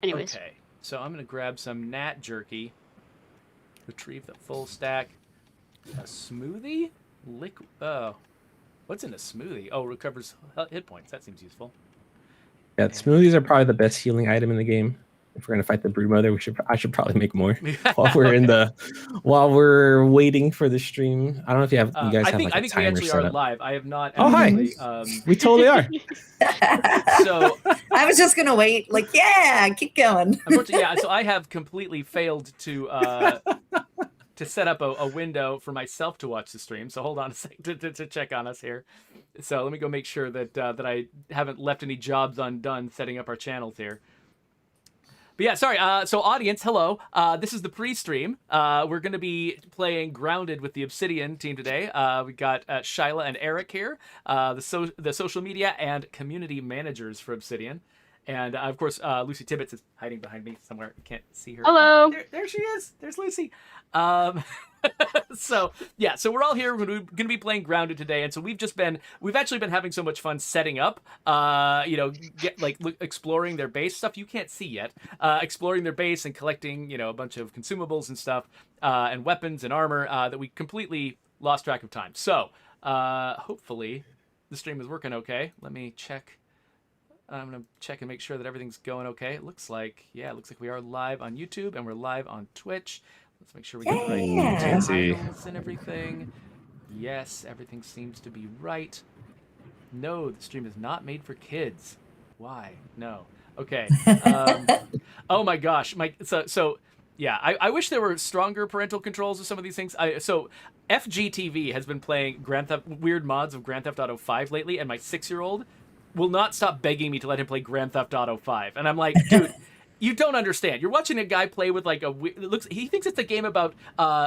Anyways. Okay, so I'm gonna grab some Nat Jerky, retrieve the full stack. A smoothie? What's in a smoothie? Oh, recovers hit points. That seems useful. Yeah, smoothies are probably the best healing item in the game. If we're gonna fight the brood mother, I should probably make more while we're while we're waiting for the stream. I don't know if you guys have like a I think we timer actually set are up. live. I have not Oh, hi. actually. We totally are. So I was just gonna wait. Like, yeah, keep going. unfortunately, yeah. So I have completely failed to set up a window for myself to watch the stream. So hold on a second to check on us here. So let me go make sure that that I haven't left any jobs undone setting up our channels here. But yeah, sorry. So audience, hello. This is the pre-stream. We're going to be playing Grounded with the Obsidian team today. We got Shyla and Eric here, the social media and community managers for Obsidian. And of course, Lucy Tibbetts is hiding behind me somewhere. You can't see her. Hello. There she is. There's Lucy. So yeah, so we're all here. We're going to be playing Grounded today, and so we've actually been having so much fun setting up. Exploring their base stuff you can't see yet. Exploring their base and collecting a bunch of consumables and stuff, and weapons and armor that we completely lost track of time. So hopefully the stream is working okay. Let me check. I'm going to check and make sure that everything's going okay. It looks like we are live on YouTube and we're live on Twitch. Let's make sure we get the right titles and everything. Yes, everything seems to be right. No, the stream is not made for kids. Why? No. Okay. Oh my gosh. I wish there were stronger parental controls of some of these things. So FGTV has been playing weird mods of Grand Theft Auto 5 lately, and my 6-year-old will not stop begging me to let him play Grand Theft Auto 5. And I'm like, dude, you don't understand. You're watching a guy play with he thinks it's a game about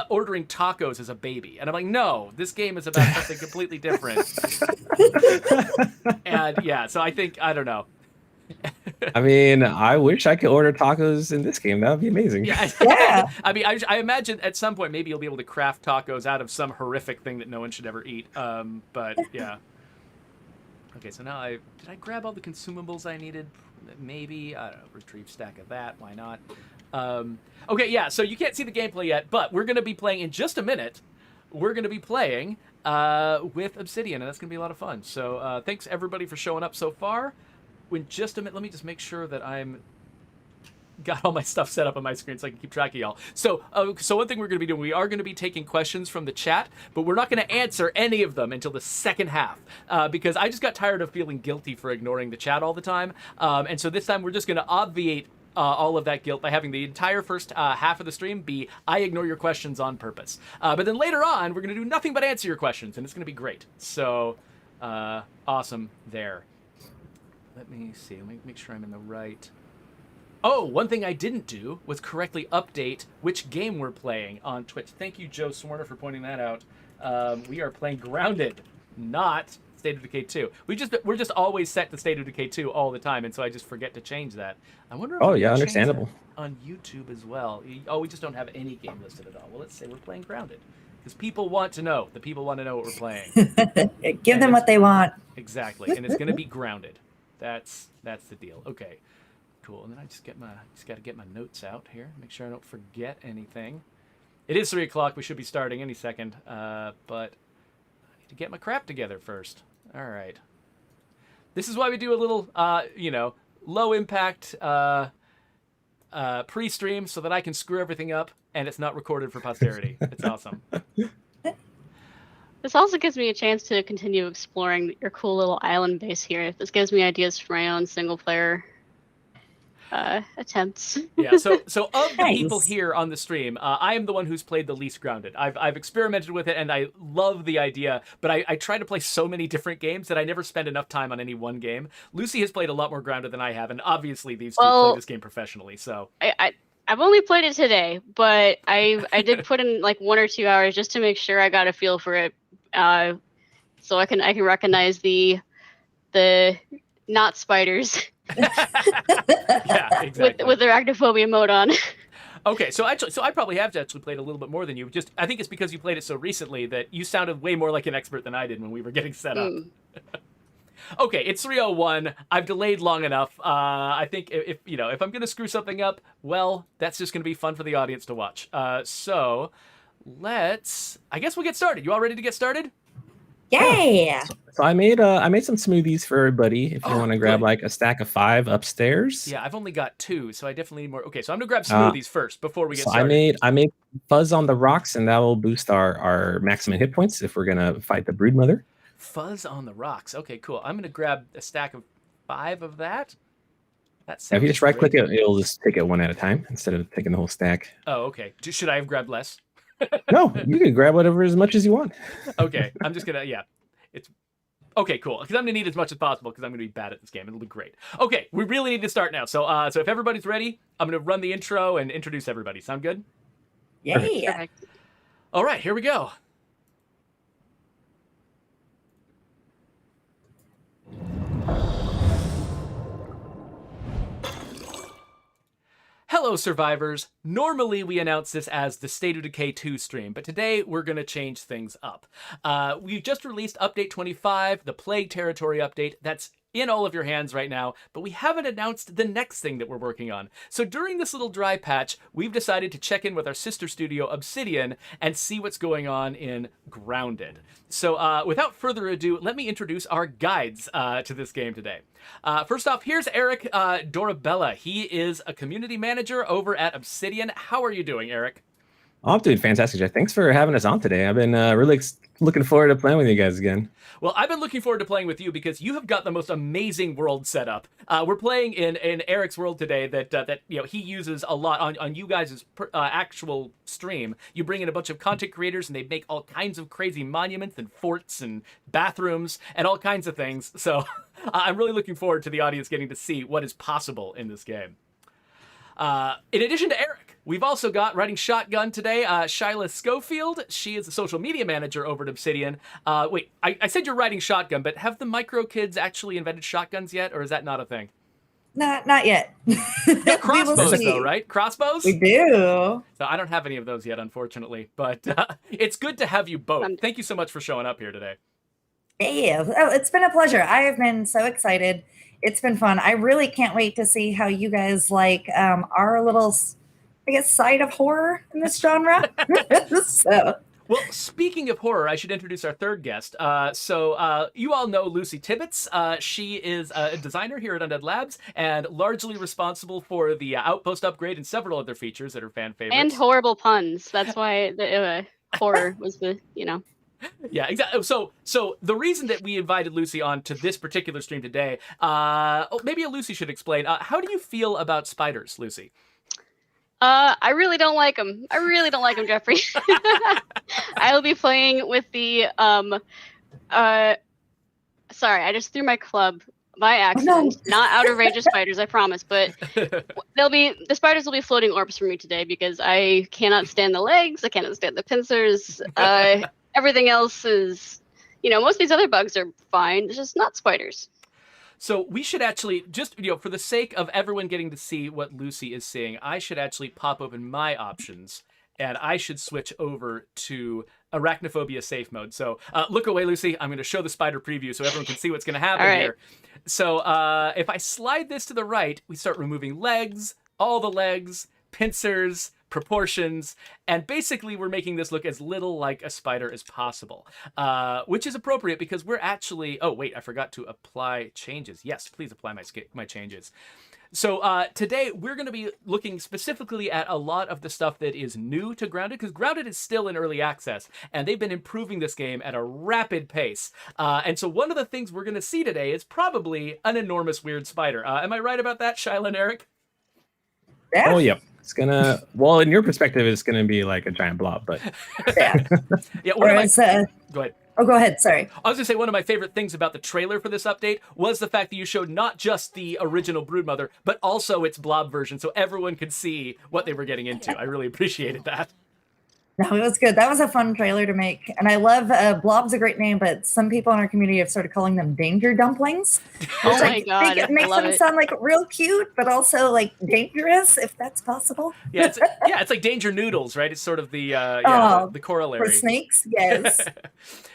ordering tacos as a baby. And I'm like, no, this game is about something completely different. And yeah, so I don't know. I mean, I wish I could order tacos in this game. That would be amazing. Yeah. I mean, I imagine at some point maybe you'll be able to craft tacos out of some horrific thing that no one should ever eat. But yeah. Okay, so now did I grab all the consumables I needed? Maybe. I don't know, retrieve stack of that. Why not? Okay, yeah, so you can't see the gameplay yet, but we're going to be playing in just a minute. We're going to be playing with Obsidian, and that's going to be a lot of fun. So thanks, everybody, for showing up so far. In just a minute, let me just make sure that I'm got all my stuff set up on my screen so I can keep track of y'all. So one thing we're going to be doing, we are going to be taking questions from the chat, but we're not going to answer any of them until the second half, because I just got tired of feeling guilty for ignoring the chat all the time. And so this time we're just going to obviate all of that guilt by having the entire first half of the stream be I ignore your questions on purpose. But then later on, we're going to do nothing but answer your questions, and it's going to be great. So awesome there. Let me see. Let me make sure I'm in the right... Oh, one thing I didn't do was correctly update which game we're playing on Twitch. Thank you, Joe Swarner, for pointing that out. We are playing Grounded, not State of Decay 2. We're just always set to State of Decay 2 all the time, and so I just forget to change that. I wonder if understandable. On YouTube as well. Oh, we just don't have any game listed at all. Well, let's say we're playing Grounded. Because people want to know. The people want to know what we're playing. Give them what they want. Exactly. And it's going to be Grounded. That's the deal. Okay. Cool, and then I just got to get my notes out here, make sure I don't forget anything. It is 3 o'clock. We should be starting any second, but I need to get my crap together first. All right. This is why we do a little, low impact pre-stream so that I can screw everything up and it's not recorded for posterity. It's awesome. This also gives me a chance to continue exploring your cool little island base here. This gives me ideas for my own single player attempts. Yeah, so of the people here on the stream, I am the one who's played the least Grounded. I've experimented with it and I love the idea, but I try to play so many different games that I never spend enough time on any one game. Lucy has played a lot more Grounded than I have, and obviously these two play this game professionally. So I've only played it today, but I did put in like 1 or 2 hours just to make sure I got a feel for it, so I can recognize the not spiders. Yeah, exactly. with their arachnophobia mode on. Okay, so I probably have actually played a little bit more than you. I think it's because you played it so recently that you sounded way more like an expert than I did when we were getting set up. Okay, it's 3:01. I've delayed long enough. I think if I'm gonna screw something up, well, that's just gonna be fun for the audience to watch. So I guess we'll get started. You all ready to get started? Yeah. So I made some smoothies for everybody. If you want to grab good. like a stack of 5 upstairs. Yeah, I've only got 2, so I definitely need more. Okay, so I'm gonna grab smoothies first before we get So started. I made fuzz on the rocks, and that will boost our maximum hit points if we're gonna fight the broodmother. Fuzz on the rocks. Okay, cool. I'm gonna grab a stack of 5 of that. That sounds If you just right click great. it, it'll just take it one at a time instead of taking the whole stack. Oh, okay. Should I have grabbed less? No, you can grab whatever as much as you want. Okay, I'm just gonna it's okay, cool. Because I'm gonna need as much as possible because I'm gonna be bad at this game. It'll be great. Okay, we really need to start now. So if everybody's ready, I'm gonna run the intro and introduce everybody. Sound good? Yeah. Perfect. All right, here we go. Hello, survivors. Normally, we announce this as the State of Decay 2 stream, but today we're going to change things up. We just released Update 25, the Plague Territory update. That's in all of your hands right now, but we haven't announced the next thing that we're working on. So during this little dry patch, we've decided to check in with our sister studio, Obsidian, and see what's going on in Grounded. So without further ado, let me introduce our guides to this game today. First off, here's Eric Dorabella. He is a community manager over at Obsidian. How are you doing, Eric? I'm doing fantastic, Jeff. Thanks for having us on today. I've been really looking forward to playing with you guys again. Well, I've been looking forward to playing with you because you have got the most amazing world set up. We're playing in Eric's world today that he uses a lot on you guys' actual stream. You bring in a bunch of content creators and they make all kinds of crazy monuments and forts and bathrooms and all kinds of things. So I'm really looking forward to the audience getting to see what is possible in this game. In addition to Eric, we've also got riding shotgun today, Shyla Schofield. She is the social media manager over at Obsidian. Wait, I said you're riding shotgun, but have the micro kids actually invented shotguns yet, or is that not a thing? Not yet. Got crossbows though, right? Crossbows? We do. So I don't have any of those yet, unfortunately, but it's good to have you both. Thank you so much for showing up here today. Yeah. Oh, it's been a pleasure. I have been so excited. It's been fun. I really can't wait to see how you guys like our little, I guess, side of horror in this genre. So. Well, speaking of horror, I should introduce our third guest. So you all know Lucy Tibbetts. She is a designer here at Undead Labs and largely responsible for the Outpost upgrade and several other features that are fan favorites. And horrible puns. That's why the horror was the. Yeah, exactly. So the reason that we invited Lucy on to this particular stream today, maybe Lucy should explain. How do you feel about spiders, Lucy? I really don't like them. I really don't like them, Jeffrey. I will be playing with the sorry, I just threw my club by accident. No. Not out of range of spiders, I promise. But the spiders will be floating orbs for me today because I cannot stand the legs. I cannot stand the pincers. Everything else is, most of these other bugs are fine. It's just not spiders. So we should actually, just, for the sake of everyone getting to see what Lucy is seeing, I should actually pop open my options, and I should switch over to Arachnophobia safe mode. So look away, Lucy. I'm going to show the spider preview so everyone can see what's going to happen here. So if I slide this to the right, we start removing legs, all the legs, pincers, proportions, and basically we're making this look as little like a spider as possible, which is appropriate because we're actually, oh wait, I forgot to apply changes. Yes, please apply my changes. So today we're going to be looking specifically at a lot of the stuff that is new to Grounded, because Grounded is still in early access, and they've been improving this game at a rapid pace. And so one of the things we're going to see today is probably an enormous weird spider. Am I right about that, Shyla and Eric? Yeah. Oh, yep. It's gonna, well, in your perspective, it's gonna be like a giant blob, but Yeah. Yeah. Go ahead. Oh, go ahead. Sorry. I was gonna say one of my favorite things about the trailer for this update was the fact that you showed not just the original Broodmother, but also its blob version, so everyone could see what they were getting into. I really appreciated that. No, it was good. That was a fun trailer to make. And I love Blob's a great name, but some people in our community have started calling them danger dumplings. Oh Which my I think God, it I makes love them it. sound like real cute, but also like dangerous, if that's possible. Yeah, it's like Danger Noodles, right? It's sort of the Oh, the for corollary. snakes, yes.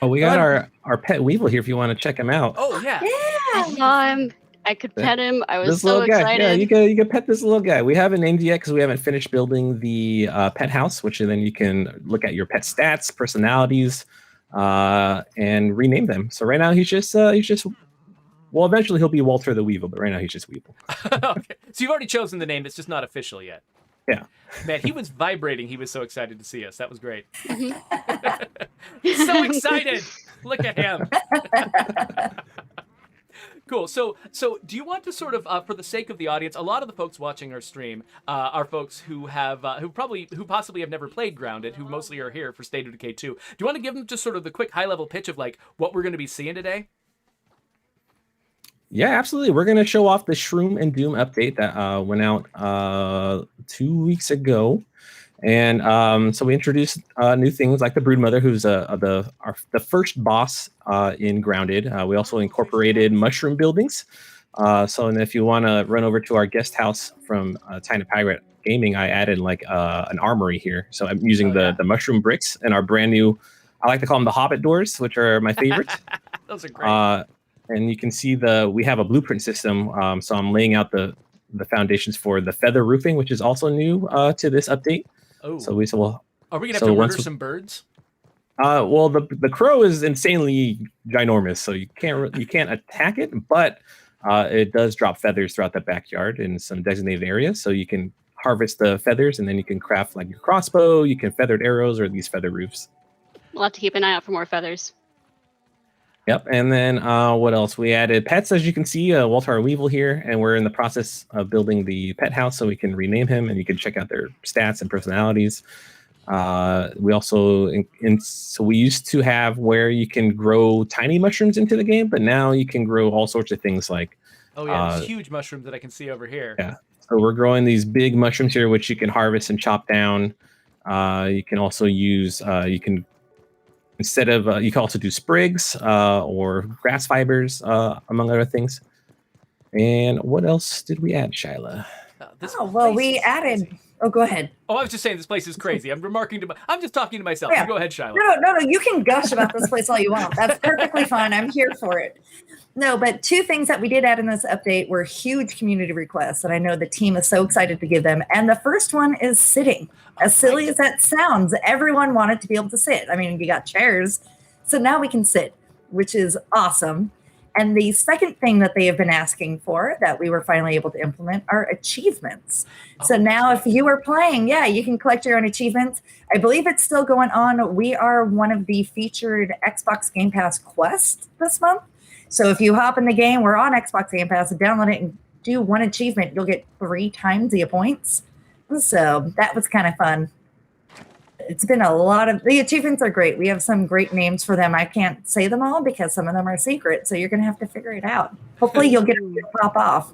Oh, we got our pet Weevil here if you want to check him out. Oh yeah. I Yeah. saw him. I could pet him. I was This so little guy. Yeah, excited. you can pet this little guy. We haven't named yet because we haven't finished building the pet house, which then you can look at your pet stats, personalities, and rename them. So right now he's just well, eventually he'll be Walter the Weevil, but right now he's just Weevil. Okay. So you've already chosen the name. It's just not official yet. Yeah. Man, he was vibrating. He was so excited to see us. That was great. Mhm. He's so excited. Look at him. Cool. So do you want to sort of, for the sake of the audience, a lot of the folks watching our stream are folks who have, who possibly have never played Grounded, who mostly are here for State of Decay 2. Do you want to give them just sort of the quick high-level pitch of like what we're going to be seeing today? Yeah, absolutely. We're going to show off the Shroom and Doom update that went out 2 weeks ago. And so we introduced new things like the Broodmother, who's the first boss in Grounded. We also incorporated mushroom buildings. So and if you want to run over to our guest house from Tiny Pirate Gaming, I added like an armory here. So I'm using the mushroom bricks and our brand new, I like to call them the Hobbit doors, which are my favorite. Those are great. And you can see we have a blueprint system. So I'm laying out the foundations for the feather roofing, which is also new to this update. Oh. So will. Are we gonna have to murder some birds? Well, the crow is insanely ginormous, so you can't attack it, but it does drop feathers throughout the backyard in some designated areas. So you can harvest the feathers, and then you can craft like your crossbow. You can feathered arrows or these feather roofs. We'll have to keep an eye out for more feathers. Yep, and then what else? We added pets, as you can see, Walter our Weevil here, and we're in the process of building the pet house so we can rename him, and you can check out their stats and personalities. We also, so we used to have where you can grow tiny mushrooms into the game, but now you can grow all sorts of things like. Oh yeah, these huge mushrooms that I can see over here. Yeah, so we're growing these big mushrooms here, which you can harvest and chop down. You can also use, instead of, you can also do sprigs or grass fibers, among other things. And what else did we add, Shyla? We added. Crazy. Oh, go ahead. Oh, I was just saying this place is crazy. I'm just talking to myself. Yeah. You go ahead, Shyla. No. You can gush about this place all you want. That's perfectly fine. I'm here for it. No, but two things that we did add in this update were huge community requests, and I know the team is so excited to give them. And the first one is sitting. As silly as that sounds, everyone wanted to be able to sit. I mean, you got chairs, so now we can sit, which is awesome. And the second thing that they have been asking for that we were finally able to implement are achievements. So now if you are playing, you can collect your own achievements. I believe it's still going on. We are one of the featured Xbox Game Pass quests this month. So if you hop in the game, we're on Xbox Game Pass, download it and do one achievement, you'll get 3 times the points. So that was kind of fun. It's been the achievements are great. We have some great names for them. I can't say them all because some of them are secret. So you're going to have to figure it out. Hopefully you'll get it to pop off.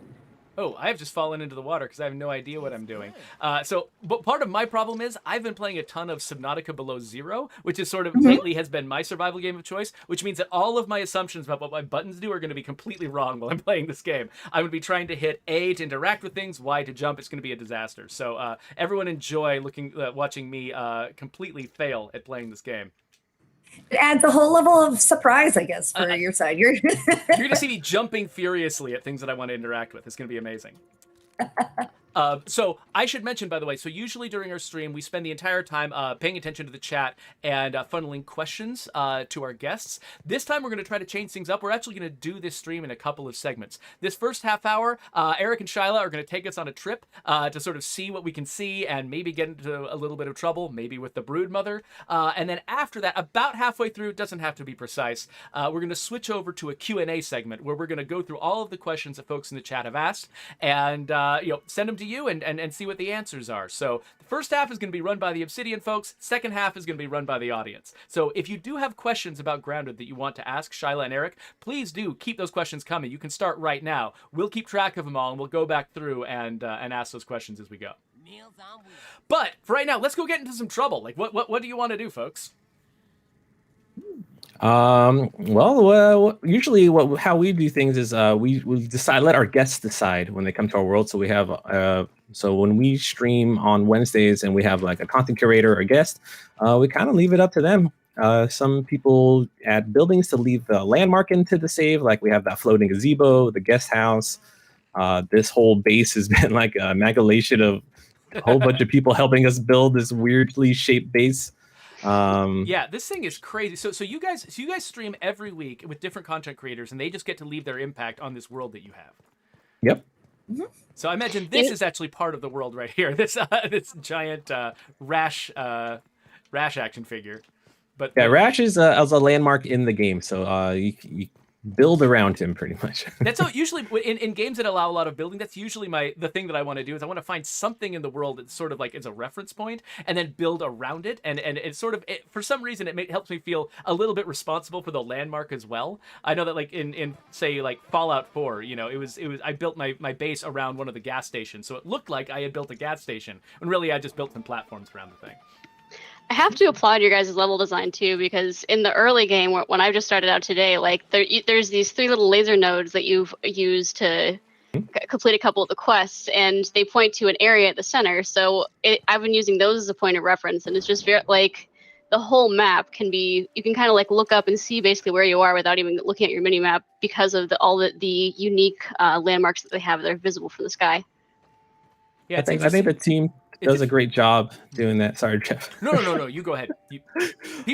Oh, I have just fallen into the water because I have no idea what I'm doing. But part of my problem is I've been playing a ton of Subnautica Below Zero, which is sort of lately has been my survival game of choice, which means that all of my assumptions about what my buttons do are going to be completely wrong while I'm playing this game. I'm going to be trying to hit A to interact with things, Y to jump. It's going to be a disaster. So everyone enjoy watching me completely fail at playing this game. It adds a whole level of surprise, I guess, for your side. You're going to see me jumping furiously at things that I want to interact with. It's going to be amazing. So I should mention, by the way, so usually during our stream, we spend the entire time paying attention to the chat and funneling questions to our guests. This time, we're going to try to change things up. We're actually going to do this stream in a couple of segments. This first half hour, Eric and Shyla are going to take us on a trip to sort of see what we can see and maybe get into a little bit of trouble, maybe with the Broodmother. And then after that, about halfway through, it doesn't have to be precise, we're going to switch over to a Q&A segment where we're going to go through all of the questions that folks in the chat have asked and send them to you and see what the answers are. So the first half is going to be run by the Obsidian folks. Second half is going to be run by the audience. So if you do have questions about Grounded that you want to ask Shyla and Eric, please do keep those questions coming. You can start right now. We'll keep track of them all, and we'll go back through and ask those questions as we go. But for right now, let's go get into some trouble. Like, what do you want to do, folks? Well, usually how we do things is we decide, let our guests decide when they come to our world. So we have so when we stream on Wednesdays and we have like a content curator or a guest, we kind of leave it up to them. Some people add buildings to leave the landmark into the save, like we have that floating gazebo, the guest house. This whole base has been like a amalgamation of a whole bunch of people helping us build this weirdly shaped base. Yeah, this thing is crazy. So you guys stream every week with different content creators, and they just get to leave their impact on this world that you have. Yep. Mm-hmm. So I imagine this is actually part of the world right here. This this giant Rash action figure. But yeah, Rash is a landmark in the game, so you build around him pretty much. That's how usually in games that allow a lot of building, that's usually the thing that I want to do is I want to find something in the world that's sort of like is a reference point and then build around it. And it's sort of, for some reason, it helps me feel a little bit responsible for the landmark as well. I know that like in say like Fallout 4, you know, it was I built my base around one of the gas stations. So it looked like I had built a gas station when really I just built some platforms around the thing. I have to applaud your guys' level design too, because in the early game, when I just started out today, like there's these 3 little laser nodes that you've used to complete a couple of the quests, and they point to an area at the center. So I've been using those as a point of reference, and it's just very like the whole map you can kind of like look up and see basically where you are without even looking at your mini map because of all the unique landmarks that they have that are visible from the sky. Yeah, I think the team does a great job doing that. Sorry, Jeff. No. You go ahead.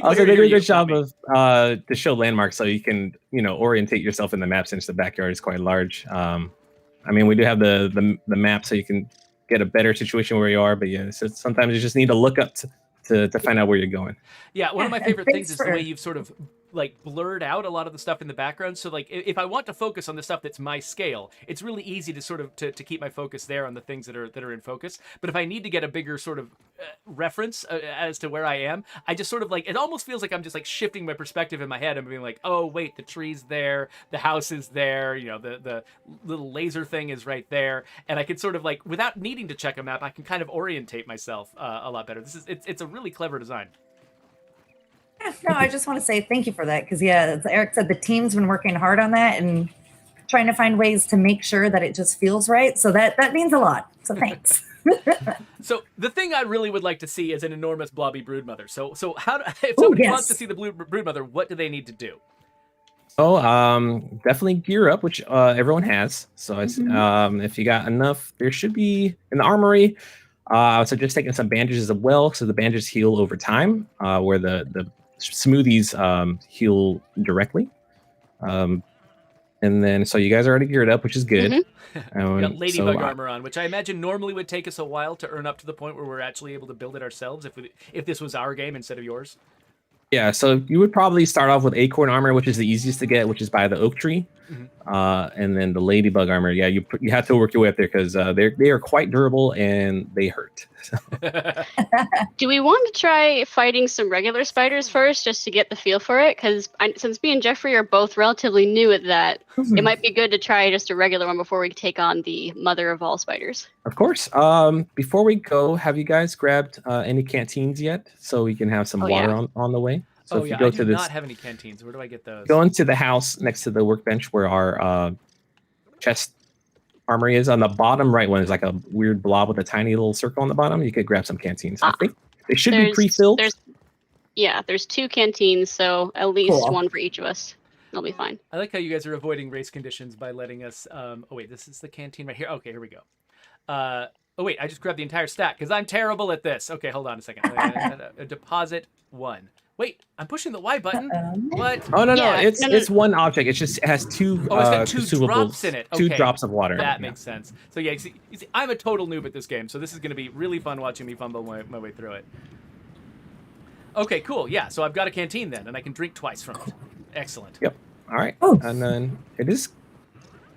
Also, they do a good job of to show landmarks so you can orientate yourself in the map since the backyard is quite large. I mean, we do have the map so you can get a better situation where you are. But yeah, so sometimes you just need to look up to find out where you're going. Yeah, one of my favorite things is the way you've sort of like blurred out a lot of the stuff in the background. So like if I want to focus on the stuff that's my scale, it's really easy to sort of to keep my focus there on the things that are in focus. But if I need to get a bigger sort of reference as to where I am, I just sort of like, it almost feels like I'm just like shifting my perspective in my head and being like, oh wait, the tree's there, the house is there, you know, the little laser thing is right there, and I can sort of like, without needing to check a map, I can kind of orientate myself a lot better. It's a really clever design. No, I just want to say thank you for that because, yeah, as Eric said, the team's been working hard on that and trying to find ways to make sure that it just feels right. So that means a lot. So thanks. So the thing I really would like to see is an enormous blobby broodmother. So if somebody wants to see the broodmother, what do they need to do? Oh, definitely gear up, which everyone has. So it's, if you got enough, there should be in the armory. I would suggest taking some bandages as well, so the bandages heal over time, where the smoothies heal directly. And then, so you guys are already geared up, which is good. We got ladybug armor on, which I imagine normally would take us a while to earn up to the point where we're actually able to build it ourselves if this was our game instead of yours. Yeah, so you would probably start off with acorn armor, which is the easiest to get, which is by the oak tree. And then the ladybug armor, yeah, you have to work your way up there because they are quite durable and they hurt. So. Do we want to try fighting some regular spiders first, just to get the feel for it? Because since me and Jeffrey are both relatively new at that, it might be good to try just a regular one before we take on the mother of all spiders. Of course. Before we go, have you guys grabbed any canteens yet, so we can have some water on the way? So if you go I to do not have any canteens. Where do I get those? Go into the house next to the workbench where our chest armory is. On the bottom right one is like a weird blob with a tiny little circle on the bottom. You could grab some canteens. I think they should be pre-filled. There's 2 canteens, so at least one for each of us. They'll be fine. I like how you guys are avoiding race conditions by letting us... oh, wait, this is the canteen right here. Okay, here we go. Oh, wait, I just grabbed the entire stack because I'm terrible at this. Okay, hold on a second. Deposit 1. Wait, I'm pushing the Y button. What? Oh no, it's one object. It has 2. It's got 2 drops in it. Okay. 2 drops of water. That makes sense. So yeah, you see, I'm a total noob at this game, so this is going to be really fun watching me fumble my way through it. Okay, cool. Yeah, so I've got a canteen then, and I can drink twice from it. Excellent. Yep. All right. And then it is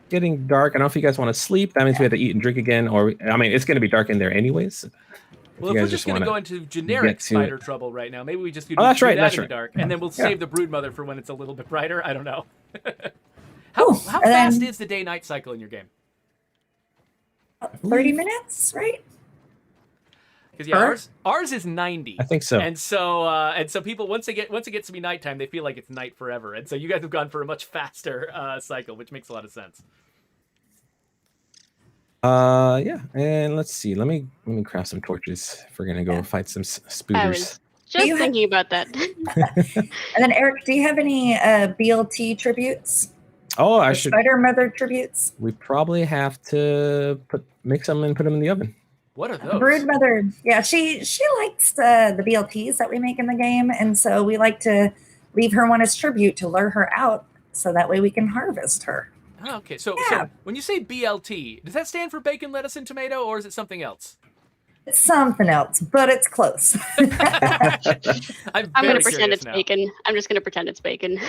getting dark. I don't know if you guys want to sleep. That means we have to eat and drink again, or I mean, it's going to be dark in there anyways. Well, if we're just going to go into generic spider trouble right now, maybe we just do that's right. The dark, and then we'll save the broodmother for when it's a little bit brighter. I don't know. How fast is the day-night cycle in your game? 30 minutes, right? Because yeah, ours is 90. I think so. And so people once it gets to be nighttime, they feel like it's night forever. And so you guys have gone for a much faster cycle, which makes a lot of sense. Yeah, and let's see. Let me craft some torches if we're gonna go fight some spooters. I was just thinking about that. And then Eric, do you have any BLT tributes? Oh, I Or should. Spider Mother tributes. We probably have to mix them and put them in the oven. What are those? Brood Mother, yeah, she likes the BLTs that we make in the game, and so we like to leave her one as tribute to lure her out, so that way we can harvest her. Oh, okay, so Yeah. when you say BLT, does that stand for bacon, lettuce, and tomato, or is it something else? It's something else, but it's close. I'm I'm going very to pretend curious it's now. bacon. I'm just going to pretend it's bacon.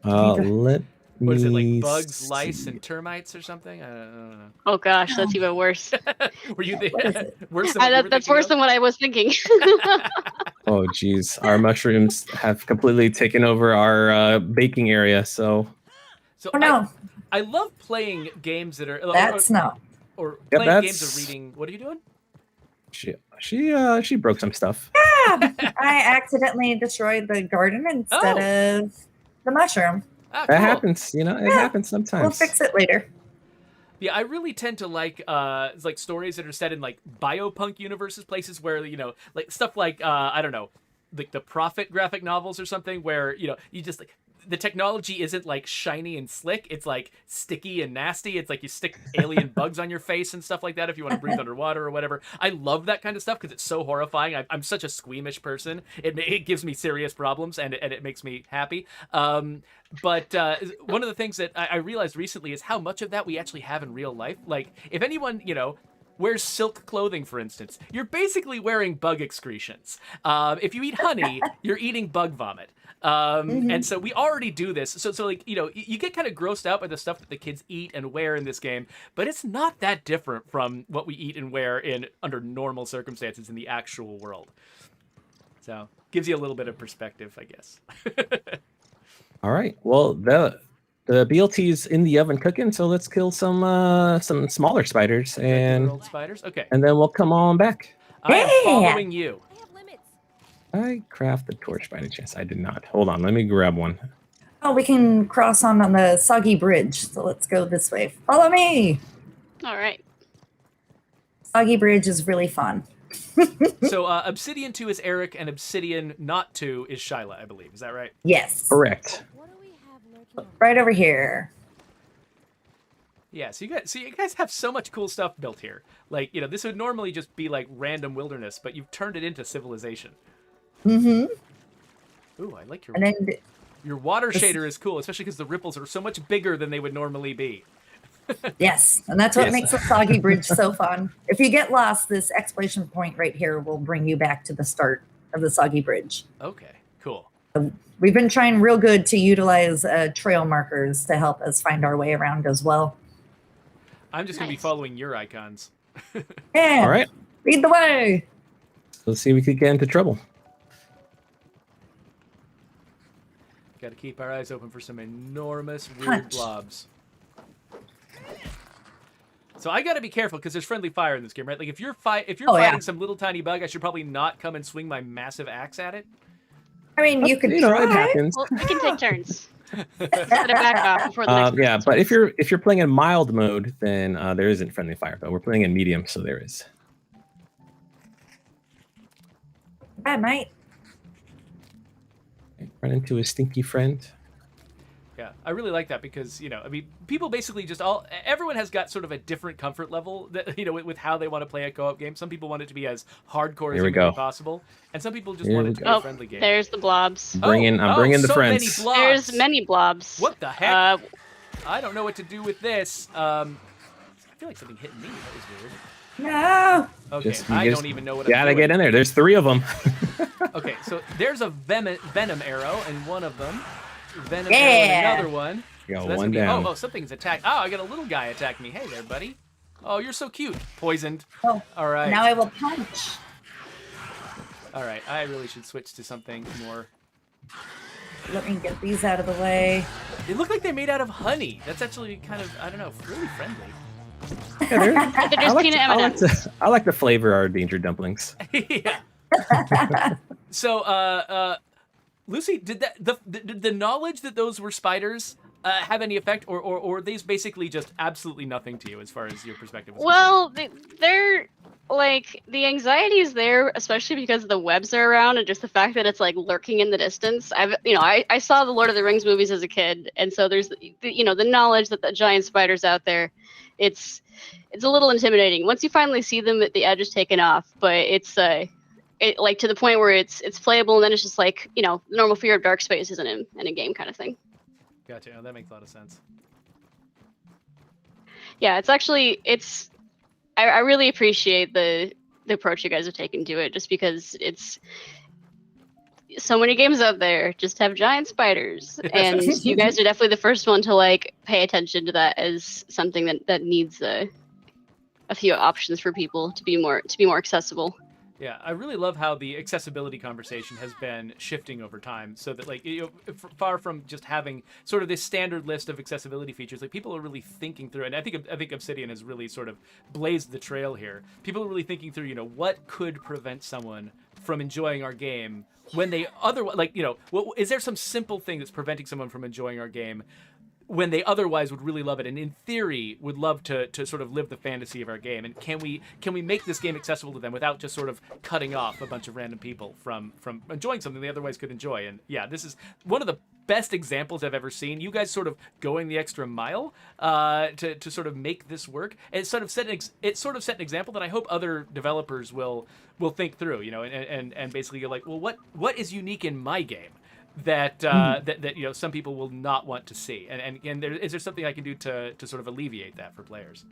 Let What is it, like me bugs, lice, see. and termites or something? I don't Oh gosh, that's even worse. know. Were you What is it? worse than what you were That's thinking worse of? than what I was thinking. Oh, geez. Our mushrooms have completely taken over our baking area. So So Oh no, I love playing games that are that's no. or Yep, playing games that's- of reading. What are you doing? she broke some stuff. Yeah, I accidentally destroyed the garden instead of the mushroom. Ah, That cool. happens. It Yeah. happens sometimes. We'll fix it later. Yeah, I really tend to like stories that are set in like biopunk universes, places where like stuff like I don't know, like the Prophet graphic novels or something, where you just like the technology isn't like shiny and slick, it's like sticky and nasty. It's like you stick alien bugs on your face and stuff like that if you want to breathe underwater or whatever. I love that kind of stuff because it's so horrifying. I'm such a squeamish person. It gives me serious problems and it makes me happy. But one of the things that I realized recently is how much of that we actually have in real life. Like, if anyone, wears silk clothing, for instance, you're basically wearing bug excretions. If you eat honey, you're eating bug vomit. And so we already do this. So like, you get kind of grossed out by the stuff that the kids eat and wear in this game, but it's not that different from what we eat and wear under normal circumstances in the actual world. So, gives you a little bit of perspective, I guess. All right. Well, the BLT's in the oven cooking, so let's kill some smaller spiders Regular old spiders? Okay. and then we'll come on back. I am Yeah. following you. I have limits. I craft the torch by any chance? I did not. Hold on, let me grab one. Oh, we can cross on the soggy bridge. So let's go this way. Follow me. All right. Soggy bridge is really fun. So Obsidian 2 is Eric, and Obsidian not 2 is Shyla, I believe. Is that right? Yes. Correct. What do we have lurking? Right over here. Yeah, so you guys have so much cool stuff built here. Like, this would normally just be like random wilderness, but you've turned it into civilization. Mm-hmm. Ooh, I like And then your water this- shader is cool, especially because the ripples are so much bigger than they would normally be. yes, and that's what Yes. makes the soggy bridge so fun. If you get lost, this exploration point right here will bring you back to the start of the soggy bridge. Okay, cool. We've been trying real good to utilize trail markers to help us find our way around as well. I'm just going to be Nice. following your icons. Yeah. All right. Lead the way. Let's see if we could get into trouble. Got to keep our eyes open for some enormous weird Punch. blobs. So I got to be careful because there's friendly fire in this game, right? Like if you're Oh, fighting yeah. some little tiny bug, I should probably not come and swing my massive axe at it. I mean, you could You know, it try. happens. Well, we can take turns. Set it back off before the next Yeah, person but if swings. you're playing in mild mode, then there isn't friendly fire. But we're playing in medium, so there is. I might. Run into a stinky friend. Yeah, I really like that because, I mean, people basically everyone has got sort of a different comfort level that, with how they want to play a co-op game. Some people want it to be as hardcore as Here we humanly go. possible, and some people just Here want we it to be go. a Oh, friendly game. there's the blobs. I'm bringing the so friends. Many blobs. There's many blobs. What the heck? Uh, I don't know what to do with this. I feel like something hit me. That was weird. No. Okay, Just- you I just don't even know what Gotta I'm get doing. in there. There's 3 of them. Okay, so there's a venom arrow and one of them. Venom Yeah. arrow and another one. Got So that's one gonna be, down. oh, something's attacked. Oh, I got a little guy attacking me. Hey there, buddy. Oh, you're so cute. Poisoned. Oh, All right. now I will punch. All right. I really should switch to something more. Let me get these out of the way. They look like they're made out of honey. That's actually kind of, I don't know, really friendly. Yeah, they're- But they're just peanut M&Ms. I like to flavor our danger dumplings. Yeah. So, Lucy, did the knowledge that those were spiders have any effect, or are these basically just absolutely nothing to you as far as your perspective is concerned? Well, they're like the anxiety is there, especially because the webs are around and just the fact that it's like lurking in the distance. I saw the Lord of the Rings movies as a kid, and so there's the knowledge that the giant spiders out there. It's a little intimidating once you finally see them. The edge is taken off, but it's like to the point where it's playable, and then it's just like the normal fear of dark spaces in a game kind of thing. Gotcha. Oh, that makes a lot of sense. Yeah, I really appreciate the approach you guys have taken to it, just because it's so many games out there just have giant spiders, and you guys are definitely the first one to like pay attention to that as something that needs a few options for people to be more accessible. Yeah, I really love how the accessibility conversation has been shifting over time, so that far from just having sort of this standard list of accessibility features, like people are really thinking through, and I think Obsidian has really sort of blazed the trail here. People are really thinking through, what could prevent someone from enjoying our game when they otherwise, is there some simple thing that's preventing someone from enjoying our game when they otherwise would really love it, and in theory would love to sort of live the fantasy of our game? And can we make this game accessible to them without just sort of cutting off a bunch of random people from enjoying something they otherwise could enjoy? And yeah, this is one of the best examples I've ever seen. You guys sort of going the extra mile to sort of make this work. And it sort of set an example that I hope other developers will think through, and basically you're like, well, what is unique in my game that some people will not want to see, and is there something I can do to sort of alleviate that for players?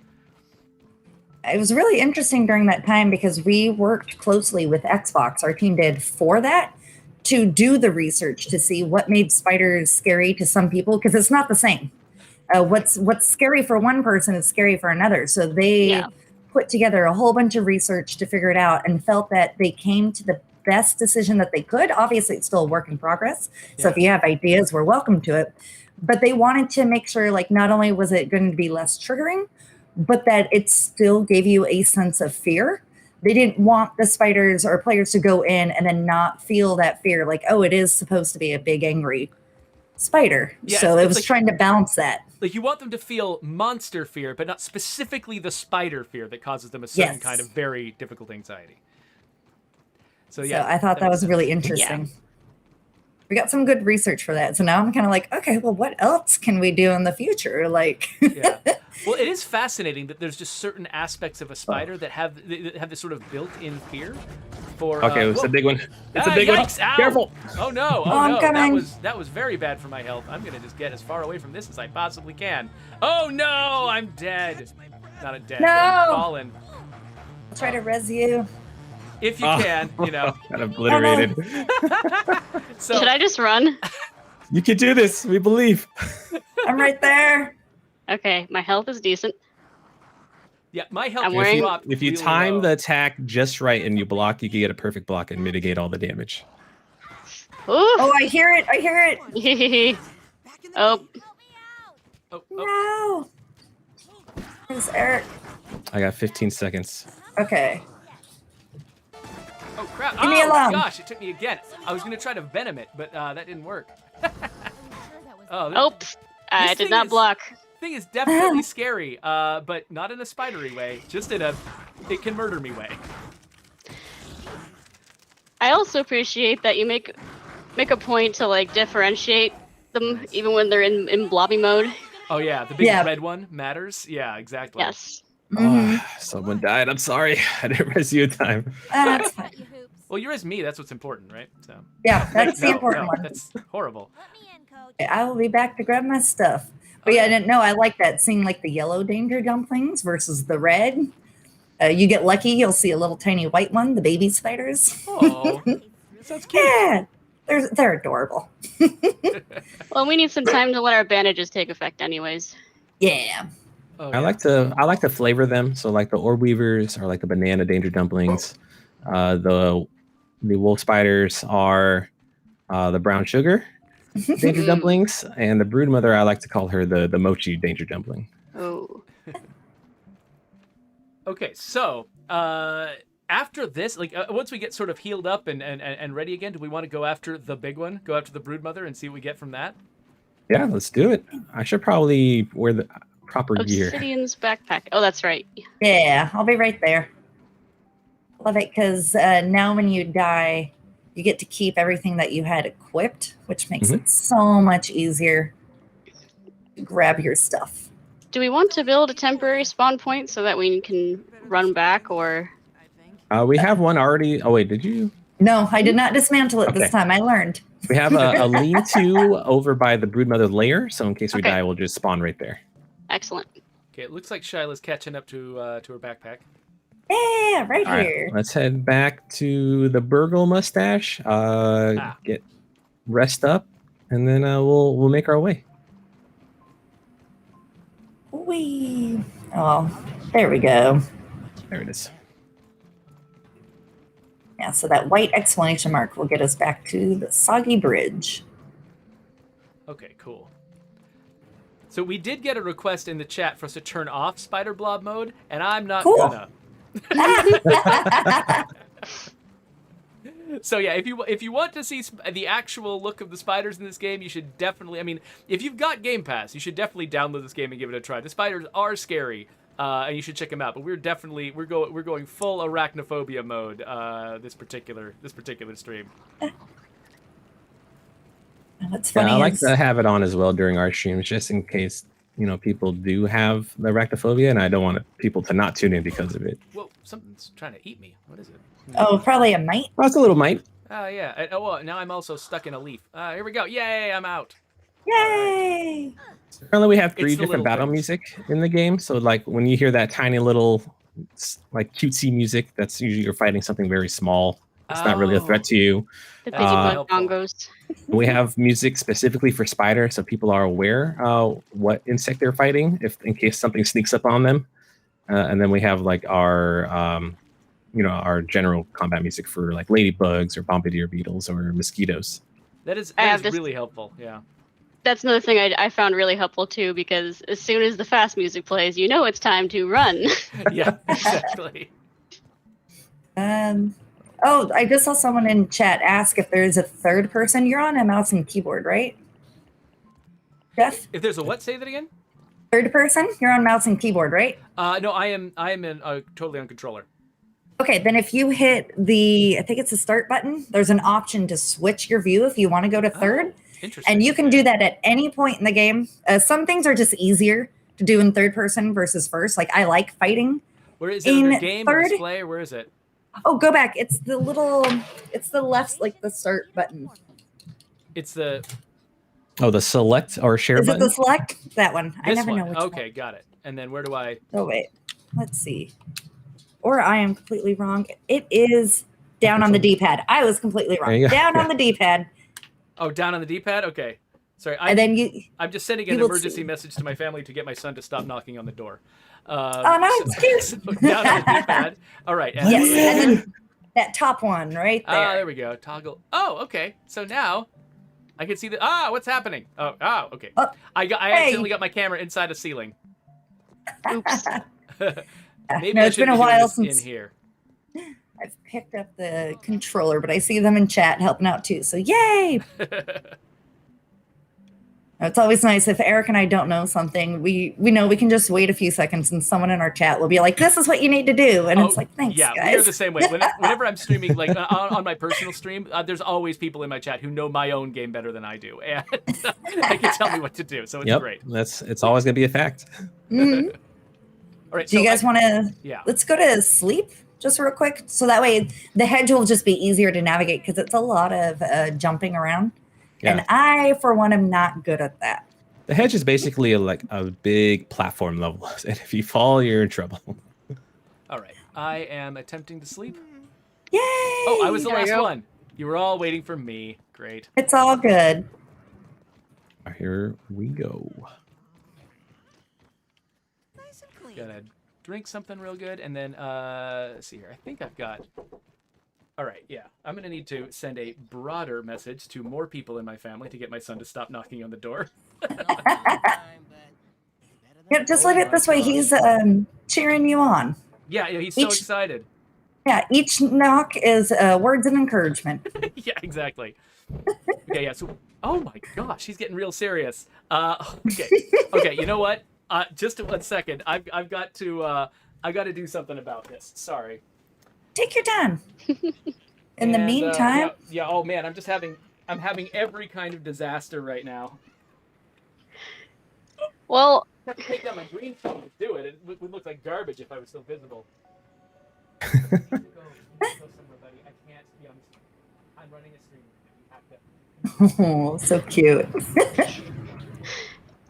It was really interesting during that time because we worked closely with Xbox. Our team did for that to do the research to see what made spiders scary to some people, because it's not the same. What's scary for one person is scary for another. So they put together a whole bunch of research to figure it out and felt that they came to the best decision that they could. Obviously, it's still a work in progress. So if you have ideas, we're welcome to it. But they wanted to make sure, like, not only was it going to be less triggering, but that it still gave you a sense of fear. They didn't want the spiders or players to go in and then not feel that fear, like, oh, it is supposed to be a big, angry spider. Yeah, so it was like, trying to balance that. Like, you want them to feel monster fear, but not specifically the spider fear that causes them a certain kind of very difficult anxiety. So I thought that was really interesting. Yeah. We got some good research for that. So now I'm kind of like, okay, well, what else can we do in the future? Like, Well, it is fascinating that there's just certain aspects of a spider that have this sort of built-in fear. Okay, it's a big one. It's a big yikes, one. Ow. Careful! Oh no! I'm coming. That was very bad for my health. I'm gonna just get as far away from this as I possibly can. Oh no! I'm dead. Not dead. No! I'm fallen. I'll try to res you. If you can, Got obliterated. So, should I just run? You can do this. We believe. I'm right there. Okay, my health is decent. Yeah, my health. If you time the attack just right and you block, you can get a perfect block and mitigate all the damage. Oof. Oh, I hear it. I hear it. Oh. No. Where's Eric? I got 15 seconds. Okay. Oh crap! Leave me alone. Gosh, it took me again. I was gonna try to venom it, but that didn't work. Oops! I did not block. Thing is definitely scary, but not in a spidery way. Just in a it can murder me way. I also appreciate that you make a point to like differentiate them even when they're in blobby mode. Oh yeah, the big red one matters. Yeah, exactly. Yes. Oh, someone died. I'm sorry. I didn't res you in time. That's fine. Well, you res me. That's what's important, right? So. Yeah, that's the important one. That's horrible. I will be back to grab my stuff. But yeah, I didn't know. I like that, seeing like the yellow danger dumplings versus the red. You get lucky, you'll see a little tiny white one, the baby spiders. Oh, sounds cute. Yeah, they're adorable. Well, we need some time to let our bandages take effect, anyways. Yeah. Oh, yeah. I like to flavor them. So like the orb weavers are like the banana danger dumplings. The wolf spiders are the brown sugar danger dumplings, and the brood mother, I like to call her the mochi danger dumpling. Oh. Okay, so after this, like once we get sort of healed up and ready again, do we want to go after the big one? Go after the Broodmother and see what we get from that? Yeah, let's do it. I should probably wear the proper gear. Obsidian's backpack. Oh, that's right. Yeah, I'll be right there. Love it, because now when you die, you get to keep everything that you had equipped, which makes it so much easier to grab your stuff. Do we want to build a temporary spawn point so that we can run back, or? We have one already. Oh wait, did you? No, I did not dismantle it this time. I learned. We have a lean-to over by the Broodmother lair, so in case we die, we'll just spawn right there. Excellent. Okay, it looks like Shyla's catching up to her backpack. Yeah, right All here. Let's head back to the Burgle Mustache. Get rest up, and then we'll make our way. Wee. Oh, there we go. There it is. Yeah, so that white exclamation mark will get us back to the Soggy Bridge. Okay, cool. So we did get a request in the chat for us to turn off Spider Blob mode, and I'm not gonna. So yeah, if you want to see the actual look of the spiders in this game, you should definitely. I mean, if you've got Game Pass, you should definitely download this game and give it a try. The spiders are scary, and you should check them out. But we're going full arachnophobia mode this particular stream. What's funny I like to have it on as well during our streams, just in case people do have the arachnophobia, and I don't want people to not tune in because of it. Whoa, something's trying to eat me. What is it? Oh, probably a mite. Oh, it's a little mite. Oh yeah. Well, now I'm also stuck in a leaf. Here we go. Yay! I'm out. Yay! Currently, we have 3 It's the different little battle things. music in the game. So, like when you hear that tiny little, like cutesy music, that's usually you're fighting something very small. It's not really a threat to you. The Digimon Digimon bongos. We have music specifically for spider, so people are aware what insect they're fighting, if in case something sneaks up on them. And then we have like our our general combat music for like ladybugs or bombardier beetles or mosquitoes. That is this- really helpful. Yeah. That's another thing I found really helpful too, because as soon as the fast music plays, you know it's time to run. Yeah. Exactly. Oh, I just saw someone in chat ask if there's a third person. You're on a mouse and keyboard, right? Jeff? If there's a what? Say that again. Third person? You're on mouse and keyboard, right? No, I am in totally on controller. Okay, then if you hit I think it's the start button, there's an option to switch your view if you want to go to third. Interesting. And you can do that at any point in the game. Some things are just easier to do in third person versus first. Like I like fighting. Where is it? In the in game third- or display? Or where is it? Oh, go back. It's the left, like the start button. It's the. Oh, the select or share Is button? it the select? That one. I This never one. know which Okay, one. got it. And then where do I? Oh, wait. Let's see. Or I am completely wrong. It is down on the D-pad. I was completely There wrong. you go. Down on the D-pad. Oh, down on the D-pad. Okay. Sorry. And then I'm just sending you an will emergency see. message to my family to get my son to stop knocking on the door. Oh, no, it's cute. So down on the D-pad. All right. Yes. And then that top one right there. There we go. Toggle. Oh, okay. So now I can see the. What's happening? Oh, okay. Oh, I hey. accidentally got my camera inside a ceiling. Oops. Maybe No, I it's should been a be doing while this since in here. I've picked up the controller, but I see them in chat helping out too. So yay! It's always nice if Eric and I don't know something. We know we can just wait a few seconds and someone in our chat will be like, "This is what you need to do," and it's like, "Thanks, yeah, guys." we are the same way. Whenever I'm streaming, like on my personal stream, there's always people in my chat who know my own game better than I do, and they can tell me what to do. So it's great. It's always gonna be a fact. Mhm. All right. Do you guys want to? Yeah. Let's go to sleep just real quick, so that way the hedge will just be easier to navigate because it's a lot of jumping around, Yeah. and I, for one, am not good at that. The hedge is basically like a big platform level, and if you fall, you're in trouble. All right. I am attempting to sleep. Yay! Oh, I was the There you last go. one. You were all waiting for me. Great. It's all good. Here we go. Nice and clean. Gotta drink something real good, and then let's see here. I think I've got. All right, yeah. I'm gonna need to send a broader message to more people in my family to get my son to stop knocking on the door. Yeah, just leave it this way. He's cheering you on. Yeah, he's so Each- excited. Yeah, each knock is words of encouragement. Yeah, exactly. Okay, yeah. So, oh my gosh, he's getting real serious. Okay, okay. You know what? Just 1 second. I've got to do something about this. Sorry. Take your time. In the meantime, yeah. Oh man, I'm having every kind of disaster right now. Well, I have to take down my green screen to do it. It would look like garbage if I was still visible. Go somewhere, buddy. I can't be on. I'm running a stream. You have to. oh, so cute.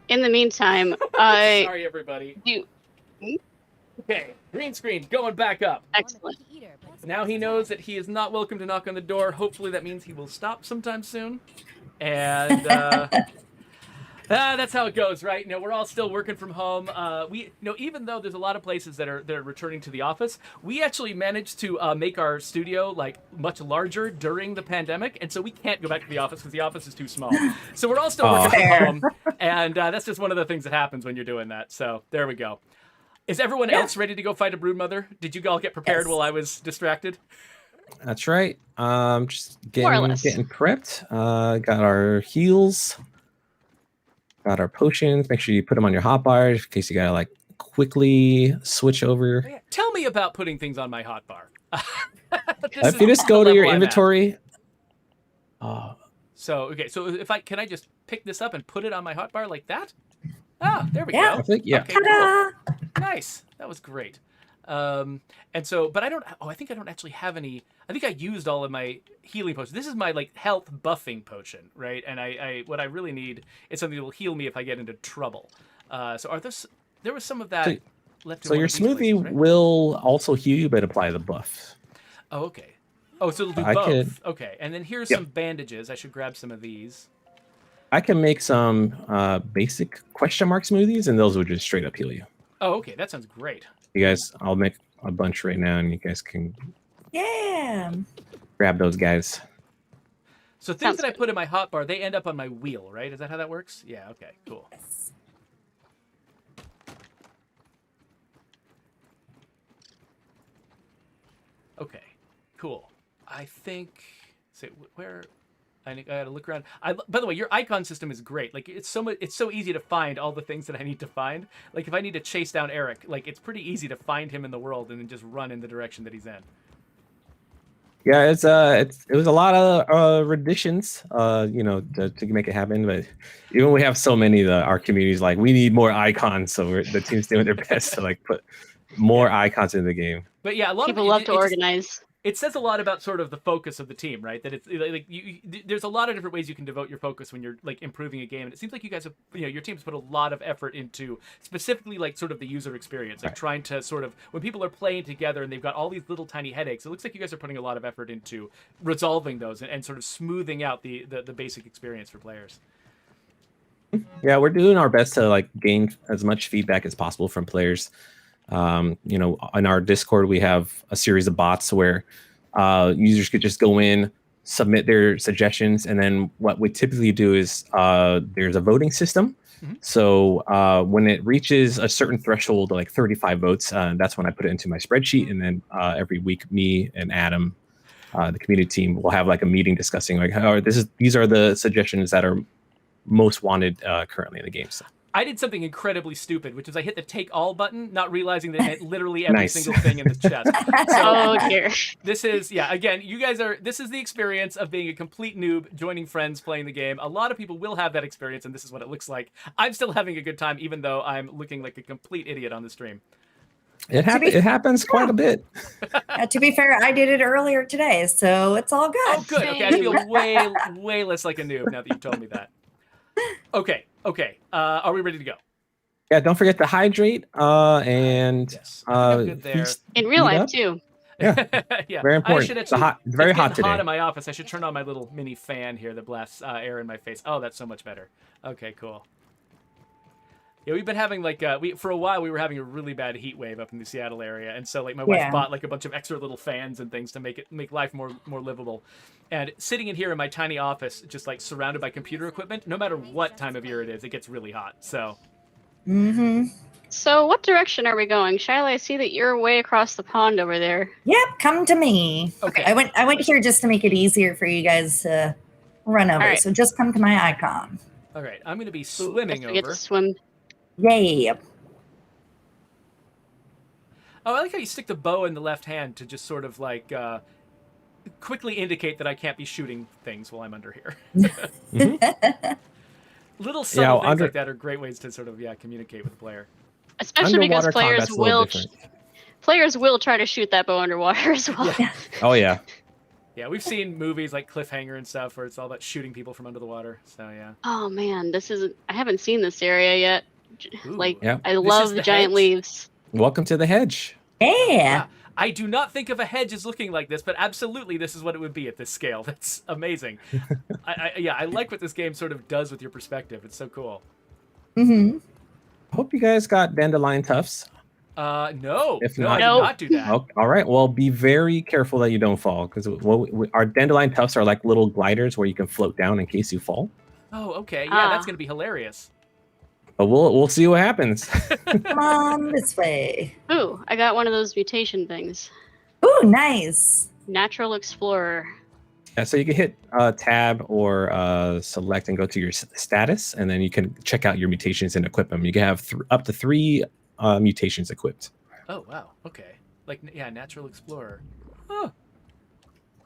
in the meantime, I Sorry, everybody. do. Okay, green screen going back up. Excellent. Now he knows that he is not welcome to knock on the door. Hopefully that means he will stop sometime soon. And that's how it goes, right? We're all still working from home. Even though there's a lot of places that are returning to the office, we actually managed to make our studio like much larger during the pandemic, and so we can't go back to the office because the office is too small. So we're all still working from home, and that's just one of the things that happens when you're doing that. So there we go. Is everyone else ready to go fight a broodmother? Did you all get prepared while I was distracted? That's right. Just More or less. getting prepped. Got our heals. Got our potions. Make sure you put them on your hotbar in case you gotta like quickly switch over. Yeah. Tell me about putting things on my hotbar. If you just go to your inventory. So if can I just pick this up and put it on my hotbar like that? Ah, there we go. I think, yeah. Okay, cool. Nice. That was great. And so, but I think I don't actually have any. I think I used all of my healing potions. This is my like health buffing potion, right? And what I really need is something that will heal me if I get into trouble. So there was some of that left. So your smoothie places, right? will also heal you, but apply the buff. Oh, okay. Oh, so it'll do both. Okay, and then here's some bandages. I should grab some of these. I can make some basic question mark smoothies, and those will just straight up heal you. Oh, okay. That sounds great. You guys, I'll make a bunch right now, and you guys can grab those guys. So things that I put in my hotbar, they end up on my wheel, right? Is that how that works? Yeah. Okay. Cool. Yes. Okay. Cool. I think. Say where. I gotta look around. By the way, your icon system is great. Like it's so easy to find all the things that I need to find. Like if I need to chase down Eric, like it's pretty easy to find him in the world and then just run in the direction that he's in. Yeah, it was a lot of renditions, to make it happen. But even we have so many, our community's like we need more icons, so the team's doing their best to like put more icons in the game. But yeah, a lot People of love to organize. It says a lot about sort of the focus of the team, right? That it's like there's a lot of different ways you can devote your focus when you're like improving a game, and it seems like you guys have, your team's put a lot of effort into specifically like sort of the user experience, like trying to sort of when people are playing together and they've got all these little tiny headaches. It looks like you guys are putting a lot of effort into resolving those and sort of smoothing out the basic experience for players. Yeah, we're doing our best to like gain as much feedback as possible from players. On our Discord, we have a series of bots where users could just go in, submit their suggestions, and then what we typically do is there's a voting system. Mm-hmm. So when it reaches a certain threshold, like 35 votes, that's when I put it into my spreadsheet, and then every week, me and Adam, the community team, will have like a meeting discussing like, these are the suggestions that are most wanted currently in the game. So. I did something incredibly stupid, which is I hit the take all button, not realizing that it meant literally every single thing in this chest. So, dear. This is, again, this is the experience of being a complete noob, joining friends, playing the game. A lot of people will have that experience, and this is what it looks like. I'm still having a good time, even though I'm looking like a complete idiot on the stream. It happens quite a bit. To be fair, I did it earlier today, so it's all good. Oh, good. Okay, I feel way less like a noob now that you've told me that. Okay. Are we ready to go? Yeah, don't forget to hydrate and good there. In real life too. Yeah, yeah. Very important. It's very hot today. Hot in my office. I should turn on my little mini fan here that blasts air in my face. Oh, that's so much better. Okay, cool. Yeah, we've been having for a while we were having a really bad heat wave up in the Seattle area, and so like my wife bought like a bunch of extra little fans and things to make life more livable. And sitting in here in my tiny office, just like surrounded by computer equipment, no matter what time of year it is, it gets really hot. So. Mm-hmm. So what direction are we going? Shyla, I see that you're way across the pond over there. Yep, come to me. Okay. I went here just to make it easier for you guys to run over. right. So just come to my icon. All right, I'm going to be Ooh, swimming guess we get over. to swim. Yay. Oh, I like how you stick the bow in the left hand to just sort of like quickly indicate that I can't be shooting things while I'm under here. Little subtle things like that are great ways to sort of communicate with the player. Especially because Underwater combat's a little different. players will try to shoot that bow underwater as well. Yeah. Oh yeah. Yeah, we've seen movies like Cliffhanger and stuff where it's all about shooting people from under the water. So yeah. Oh man, I haven't seen this area yet. Ooh. Like Yeah. I love the giant hedge? leaves. Welcome to the hedge. Yeah. I do not think of a hedge as looking like this, but absolutely this is what it would be at this scale. That's amazing. I like what this game sort of does with your perspective. It's so cool. Mm-hmm. I hope you guys got dandelion tufts. No. If No, not- I did Nope. not do that. Okay. All right. Well, be very careful that you don't fall, because our dandelion tufts are like little gliders where you can float down in case you fall. Oh, okay. Yeah, that's Ah. going to be hilarious. But we'll see what happens. Come on this way. Ooh, I got one of those mutation things. Ooh, nice. Natural Explorer. Yeah, so you can hit tab or select and go to your status, and then you can check out your mutations and equip them. You can have up to 3 mutations equipped. Oh, wow. Okay. Like, yeah, Natural Explorer. Huh.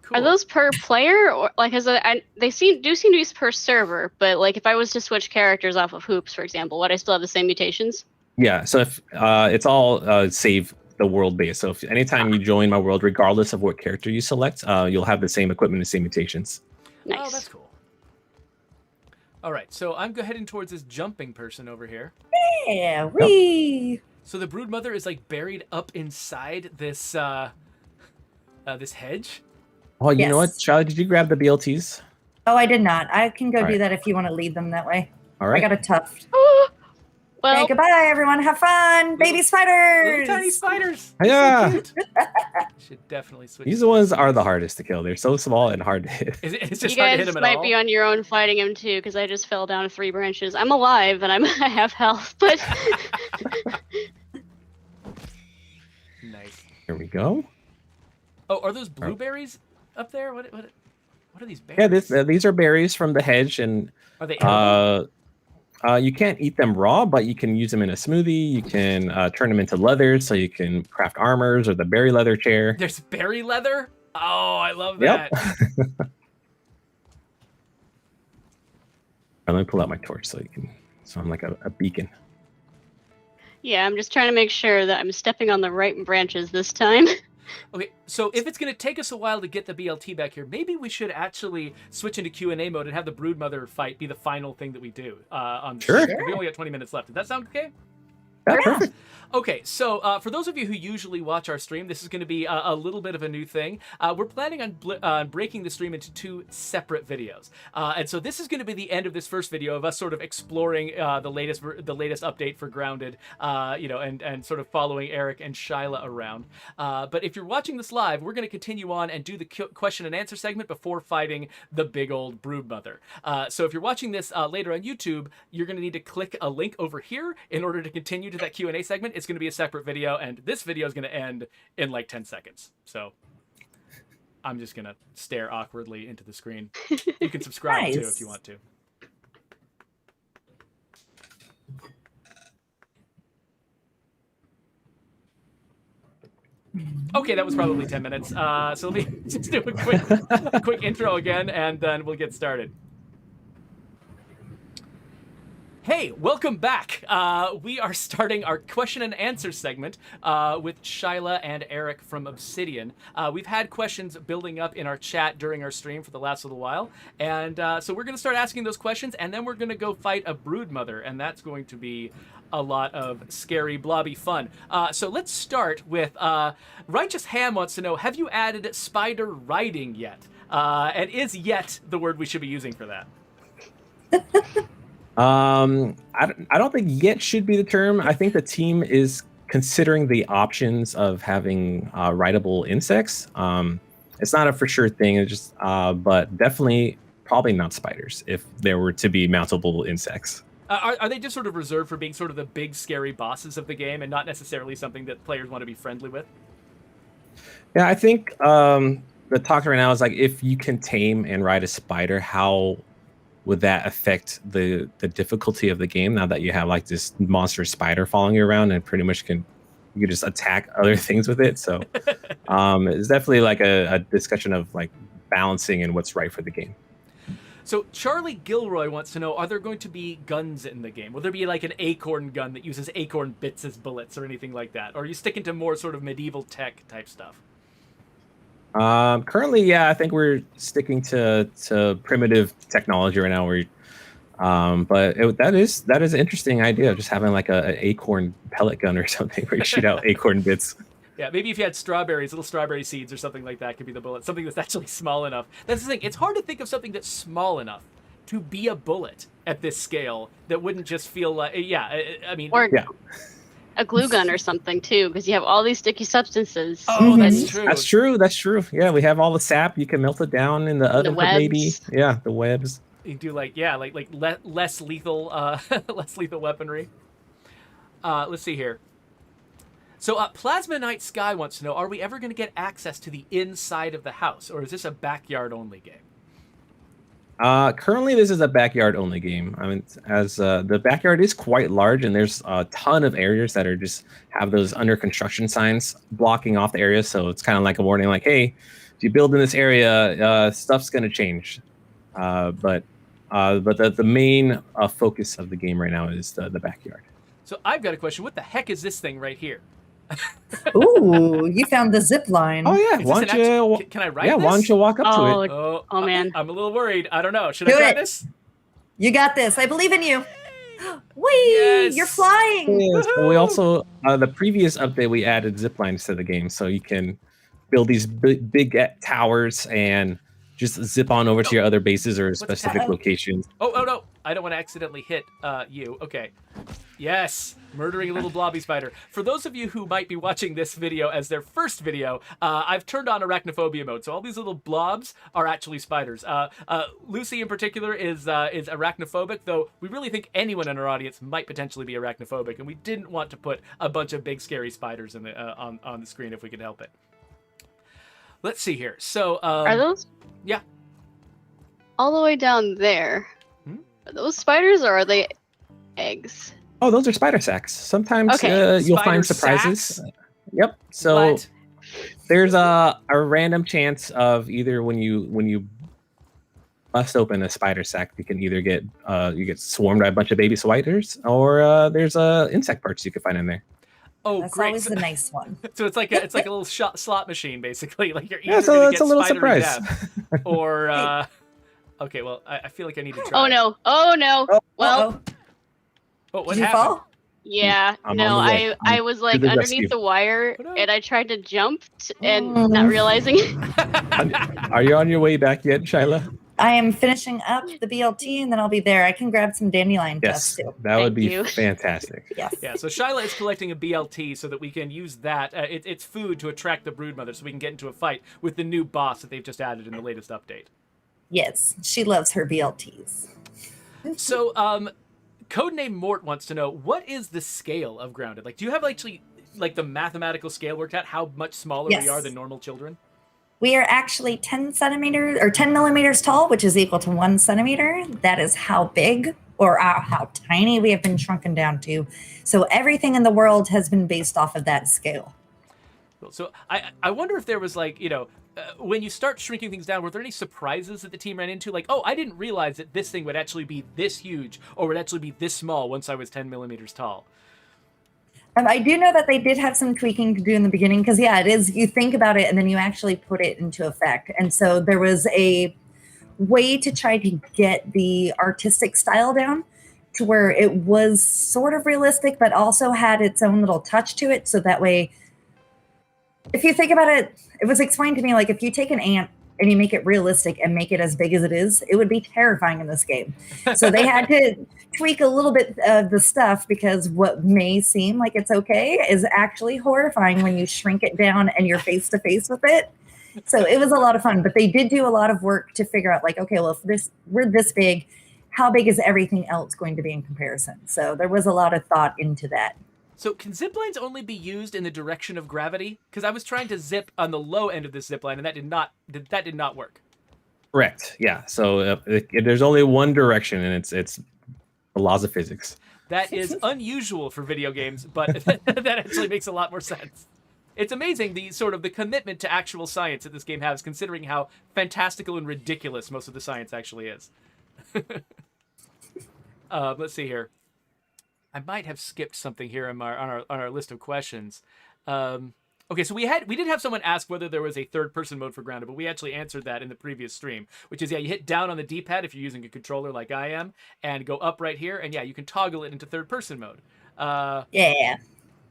Cool. Are those per player or like they seem to be per server, but like if I was to switch characters off of Hoops, for example, would I still have the same mutations? Yeah, so if it's all save the world base. So if anytime you join my world, regardless of what character you select, you'll have the same equipment and same mutations. Nice. Oh, that's cool. All right, so I'm heading towards this jumping person over here. Yeah, wee. So the broodmother is like buried up inside this this hedge. Oh, you know what, Yes. Charlie? Did you grab the BLTs? Oh, I did not. I can go All do right. that if you want to lead them that way. All right. I got a tuft. Well, Okay, goodbye, everyone. Have fun. Baby Little spiders. tiny spiders. Yeah. So cute. Should definitely switch. These ones are the hardest to kill. They're so small and hard to hit. It's you just hard to hit guys them at might all. be on your own fighting him too, because I just fell down 3 branches. I'm alive and I have health, but Nice. Here we go. Oh, are those blueberries up there? What are these berries? Yeah, these are berries from the hedge, and Are they edible? you can't eat them raw, but you can use them in a smoothie. You can turn them into leather, so you can craft armors or the berry leather chair. There's berry leather? Oh, I love Yep. that. Let me pull out my torch so I'm like a beacon. yeah, I'm just trying to make sure that I'm stepping on the right branches this time. Okay, so if it's going to take us a while to get the BLT back here, maybe we should actually switch into Q&A mode and have the broodmother fight be the final thing that we do on the Sure. stream. We only got 20 minutes left. Does that sound okay? That's perfect. Okay, so for those of you who usually watch our stream, this is going to be a little bit of a new thing. We're planning on breaking the stream into 2 separate videos, and so this is going to be the end of this first video of us sort of exploring the latest update for Grounded, and sort of following Eric and Shyla around. But if you're watching this live, we're going to continue on and do the question and answer segment before fighting the big old broodmother. So if you're watching this later on YouTube, you're going to need to click a link over here in order to continue to that Q&A segment. It's going to be a separate video, and this video is going to end in like 10 seconds. So I'm just going to stare awkwardly into the screen. You can subscribe too Nice. if you want to. Okay, that was probably 10 minutes. So let me just do a quick intro again, and then we'll get started. Hey, welcome back. We are starting our question and answer segment with Shyla and Eric from Obsidian. We've had questions building up in our chat during our stream for the last little while, and so we're going to start asking those questions, and then we're going to go fight a broodmother, and that's going to be a lot of scary, blobby fun. So let's start with Righteous Ham wants to know, have you added spider riding yet? And is yet the word we should be using for that? I don't think yet should be the term. I think the team is considering the options of having rideable insects. It's not a for sure thing. It's just, but definitely probably not spiders if there were to be mountable insects. Are they just sort of reserved for being sort of the big scary bosses of the game and not necessarily something that players want to be friendly with? Yeah, I think the talk right now is like if you can tame and ride a spider, how would that affect the difficulty of the game now that you have like this monster spider following you around and pretty much you can just attack other things with it. So it's definitely like a discussion of like balancing and what's right for the game. So Charlie Gilroy wants to know, are there going to be guns in the game? Will there be like an acorn gun that uses acorn bits as bullets or anything like that? Or are you sticking to more sort of medieval tech type stuff? Currently, yeah, I think we're sticking to primitive technology right now. But that is an interesting idea, just having like an acorn pellet gun or something where you shoot out acorn bits. Yeah, maybe if you had strawberries, little strawberry seeds or something like that could be the bullet. Something that's actually small enough. That's the thing. It's hard to think of something that's small enough to be a bullet at this scale that wouldn't just feel like, I mean... Or yeah. a glue gun or something, too, because you have all these sticky substances. Oh, that's true. That's true. Yeah, we have all the sap. You can melt it down in the oven for maybe. Yeah, the webs. You do like less lethal less lethal weaponry. Let's see here. So Plasma Night Sky wants to know, are we ever going to get access to the inside of the house, or is this a backyard only game? Currently, this is a backyard only game. I mean, as the backyard is quite large, and there's a ton of areas that are just have those under construction signs blocking off the area. So it's kind of like a warning, like, hey, if you build in this area, stuff's going to change. But the main focus of the game right now is the backyard. So I've got a question. What the heck is this thing right here? Ooh, you found the zip line. Oh yeah, why don't you? Can I ride yeah, this? why don't you walk up to it? Oh man, I'm a little worried. I don't know. Should Do I try it. this? You got this. I believe in you. Whee! Yes. You're flying. Yes, but we also the previous update we added zip lines to the game, so you can build these big towers and just zip on over to your other bases or specific locations. Oh no! I don't want to accidentally hit you. Okay. Yes, murdering a little blobby spider. For those of you who might be watching this video as their first video, I've turned on arachnophobia mode, so all these little blobs are actually spiders. Lucy in particular is arachnophobic, though we really think anyone in our audience might potentially be arachnophobic, and we didn't want to put a bunch of big scary spiders in the on the screen if we could help it. Let's see here. So are those? Yeah. All the way down there. Are those spiders or are they eggs? Oh, those are spider sacks. Sometimes you'll find surprises. Sacks? Yep. So What? there's a random chance of either when you bust open a spider sack, you can either get you get swarmed by a bunch of baby spiders, or there's insect parts you can find in there. Oh, That's great! always the nice one. So it's like a little slot machine, basically. Like you're either Yeah, so gonna it's get a little spidery surprise. death, or okay. Well, I feel like I need to try. Oh no! Oh no! Well, Uh-oh. Oh, what Did you happened? fall? yeah. I'm No, on the way. I was like to the underneath rescue. the wire, Oh, no. and I tried to jump and not realizing. Are you on your way back yet, Shyla? I am finishing up the BLT and then I'll be there. I can grab some dandelion Yes, dust too. that would Thank be you. fantastic. Yes. Yeah, so Shyla is collecting a BLT so that we can use that. It's food to attract the broodmother so we can get into a fight with the new boss that they've just added in the latest update. Yes. She loves her BLTs. So, Codename Mort wants to know, what is the scale of Grounded? Like, do you have actually like the mathematical scale worked out, how much smaller Yes. we are than normal children? We are actually 10 centimeters or 10 millimeters tall, which is equal to 1 centimeter. That is how big or how tiny we have been shrunken down to. So everything in the world has been based off of that scale. So I wonder if there was like, when you start shrinking things down, were there any surprises that the team ran into? Like, oh, I didn't realize that this thing would actually be this huge or would actually be this small once I was 10 millimeters tall. I do know that they did have some tweaking to do in the beginning because, yeah, it is. You think about it and then you actually put it into effect. And so there was a way to try to get the artistic style down to where it was sort of realistic, but also had its own little touch to it. So that way, if you think about it, it was explained to me like if you take an ant and you make it realistic and make it as big as it is, it would be terrifying in this game. So they had to tweak a little bit of the stuff because what may seem like it's okay is actually horrifying when you shrink it down and you're face to face with it. So it was a lot of fun, but they did do a lot of work to figure out like, okay, well, if we're this big, how big is everything else going to be in comparison? So there was a lot of thought into that. So can zip lines only be used in the direction of gravity? Because I was trying to zip on the low end of this zip line, and that did not work. Correct. Yeah. So there's only one direction, and it's the laws of physics. That is unusual for video games, but that actually makes a lot more sense. It's amazing the commitment to actual science that this game has, considering how fantastical and ridiculous most of the science actually is. Let's see here. I might have skipped something here on our list of questions. Okay, so we did have someone ask whether there was a third-person mode for Grounded, but we actually answered that in the previous stream, which is, you hit down on the D-pad if you're using a controller like I am, and go up right here, and you can toggle it into third-person mode. Yeah.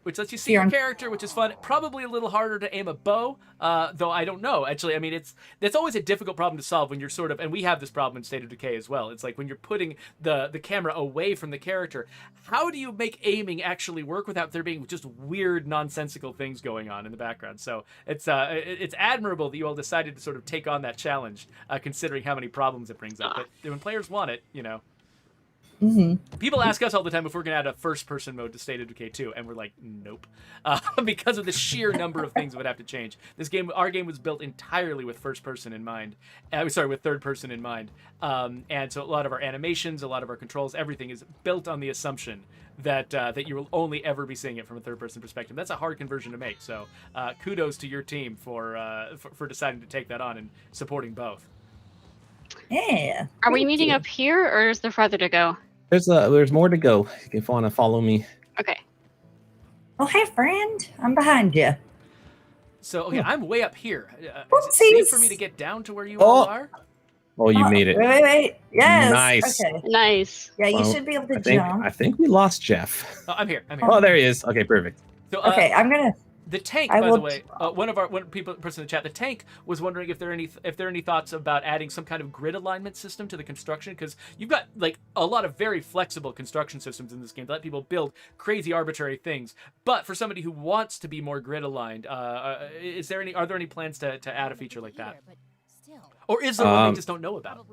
Which lets you see your character, which is fun. Probably a little harder to aim a bow, though I don't know. Actually, I mean, that's always a difficult problem to solve when you're and we have this problem in State of Decay as well. It's like when you're putting the camera away from the character, how do you make aiming actually work without there being just weird, nonsensical things going on in the background? So it's admirable that you all decided to sort of take on that challenge, considering how many problems it brings up. But when players want it, Mm-hmm. People ask us all the time if we're going to add a first-person mode to State of Decay 2, and we're like, nope, because of the sheer number of things that would have to change. Our game was built entirely with first-person in mind. With third-person in mind, and so a lot of our animations, a lot of our controls, everything is built on the assumption that you will only ever be seeing it from a third-person perspective. That's a hard conversion to make. So, kudos to your team for deciding to take that on and supporting both. Yeah. Are we meeting up here, or is there farther to go? There's more to go if you want to follow me. Okay. Oh, hey, friend. I'm behind you. So, okay, I'm way up here. Is it Oopsies. safe for me to get down to where you all are? Oh, you made it. Wait. Yes. Nice. Okay. Nice. Yeah, you should be able to jump. I think we lost Jeff. Oh, I'm here. Oh, there he is. Okay, perfect. So, Okay, I'm gonna. The tank, by the way, one person in the chat, the tank was wondering if there are any thoughts about adding some kind of grid alignment system to the construction, because you've got like a lot of very flexible construction systems in this game to let people build crazy arbitrary things. But for somebody who wants to be more grid aligned, are there any plans to add a feature like that? Or is there one we just don't know about?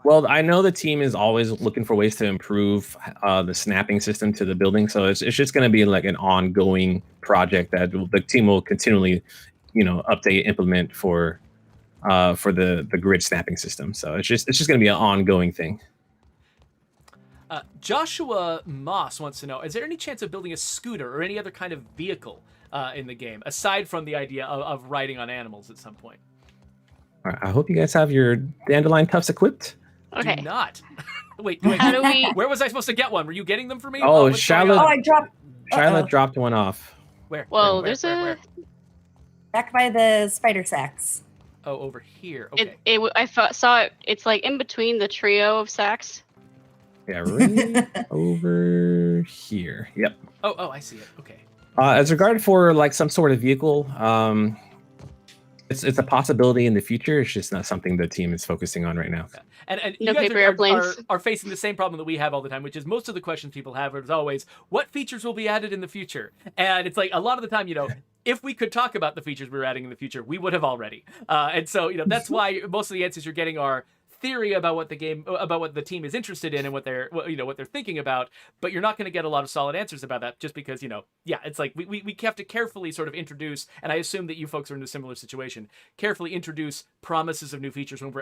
Well, I know the team is always looking for ways to improve the snapping system to the building, so it's just going to be like an ongoing project that the team will continually, update, implement for the grid snapping system. So it's just going to be an ongoing thing. Joshua Moss wants to know: is there any chance of building a scooter or any other kind of vehicle in the game, aside from the idea of riding on animals at some point? All right, I hope you guys have your dandelion tufts equipped. Okay. Do not. Wait. How do we? Where was I supposed to get one? Were you getting them for me? Oh, what's going Charlotte. on? I dropped. Charlotte dropped one off. Where? Well, Where? Where? Back by the spider sacks. Oh, over here. Okay. Saw it. It's like in between the trio of sacks. Yeah, right over here. Yep. Oh, I see it. Okay. As regard for like some sort of vehicle, it's a possibility in the future. It's just not something the team is focusing on right now. Yeah. And No you guys paper airplanes. are facing the same problem that we have all the time, which is most of the questions people have is always, what features will be added in the future? And it's like a lot of the time, if we could talk about the features we're adding in the future, we would have already. And so, that's why most of the answers you're getting are theory about what the team is interested in and what they're thinking about, but you're not going to get a lot of solid answers about that just because it's like we have to carefully sort of introduce, and I assume that you folks are in a similar situation, carefully introduce promises of new features when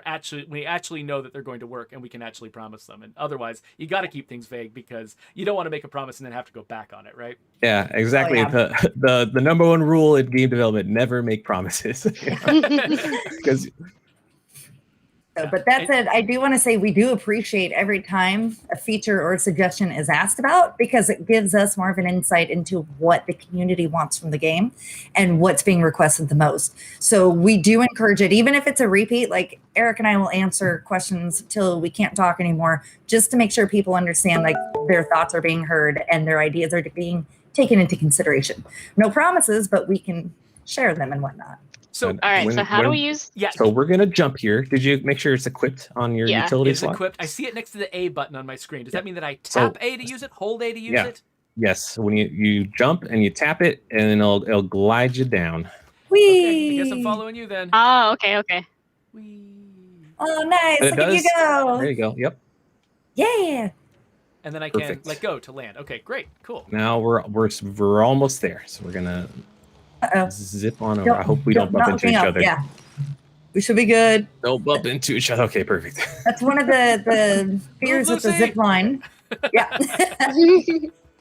we actually know that they're going to work and we can actually promise them. And otherwise you got to keep things vague because you don't want to make a promise and then have to go back on it, right? Yeah, exactly. Oh, yeah. The number one rule in game development: never make promises. Because But that said, I do want to say we do appreciate every time a feature or a suggestion is asked about, because it gives us more of an insight into what the community wants from the game and what's being requested the most. So we do encourage it, even if it's a repeat. Like Eric and I will answer questions till we can't talk anymore, just to make sure people understand like their thoughts are being heard and their ideas are being taken into consideration. No promises, but we can share them and whatnot. So, All right. So how do we use? Yeah. So we're gonna jump here. Did you make sure it's equipped on your utility It's slot? equipped. I see it next to the A button on my screen. Does that mean that I tap A to use it, hold A to use it? Yes. When you jump and you tap it, and then it'll glide you down. Okay, I guess I'm following you then. Oh, okay. Whee. Oh, nice. But it Look at you does- go. There you go. Yep. Yeah. And then I can Perfect. let go to land. Okay, great, cool. Now we're almost there. So we're gonna Uh-oh. zip on over. I hope we don't bump not into looking each up. other. Yeah. We should be good. Don't bump into each other. Okay, perfect. That's one of the fears with the Lucy! zip line. Yeah.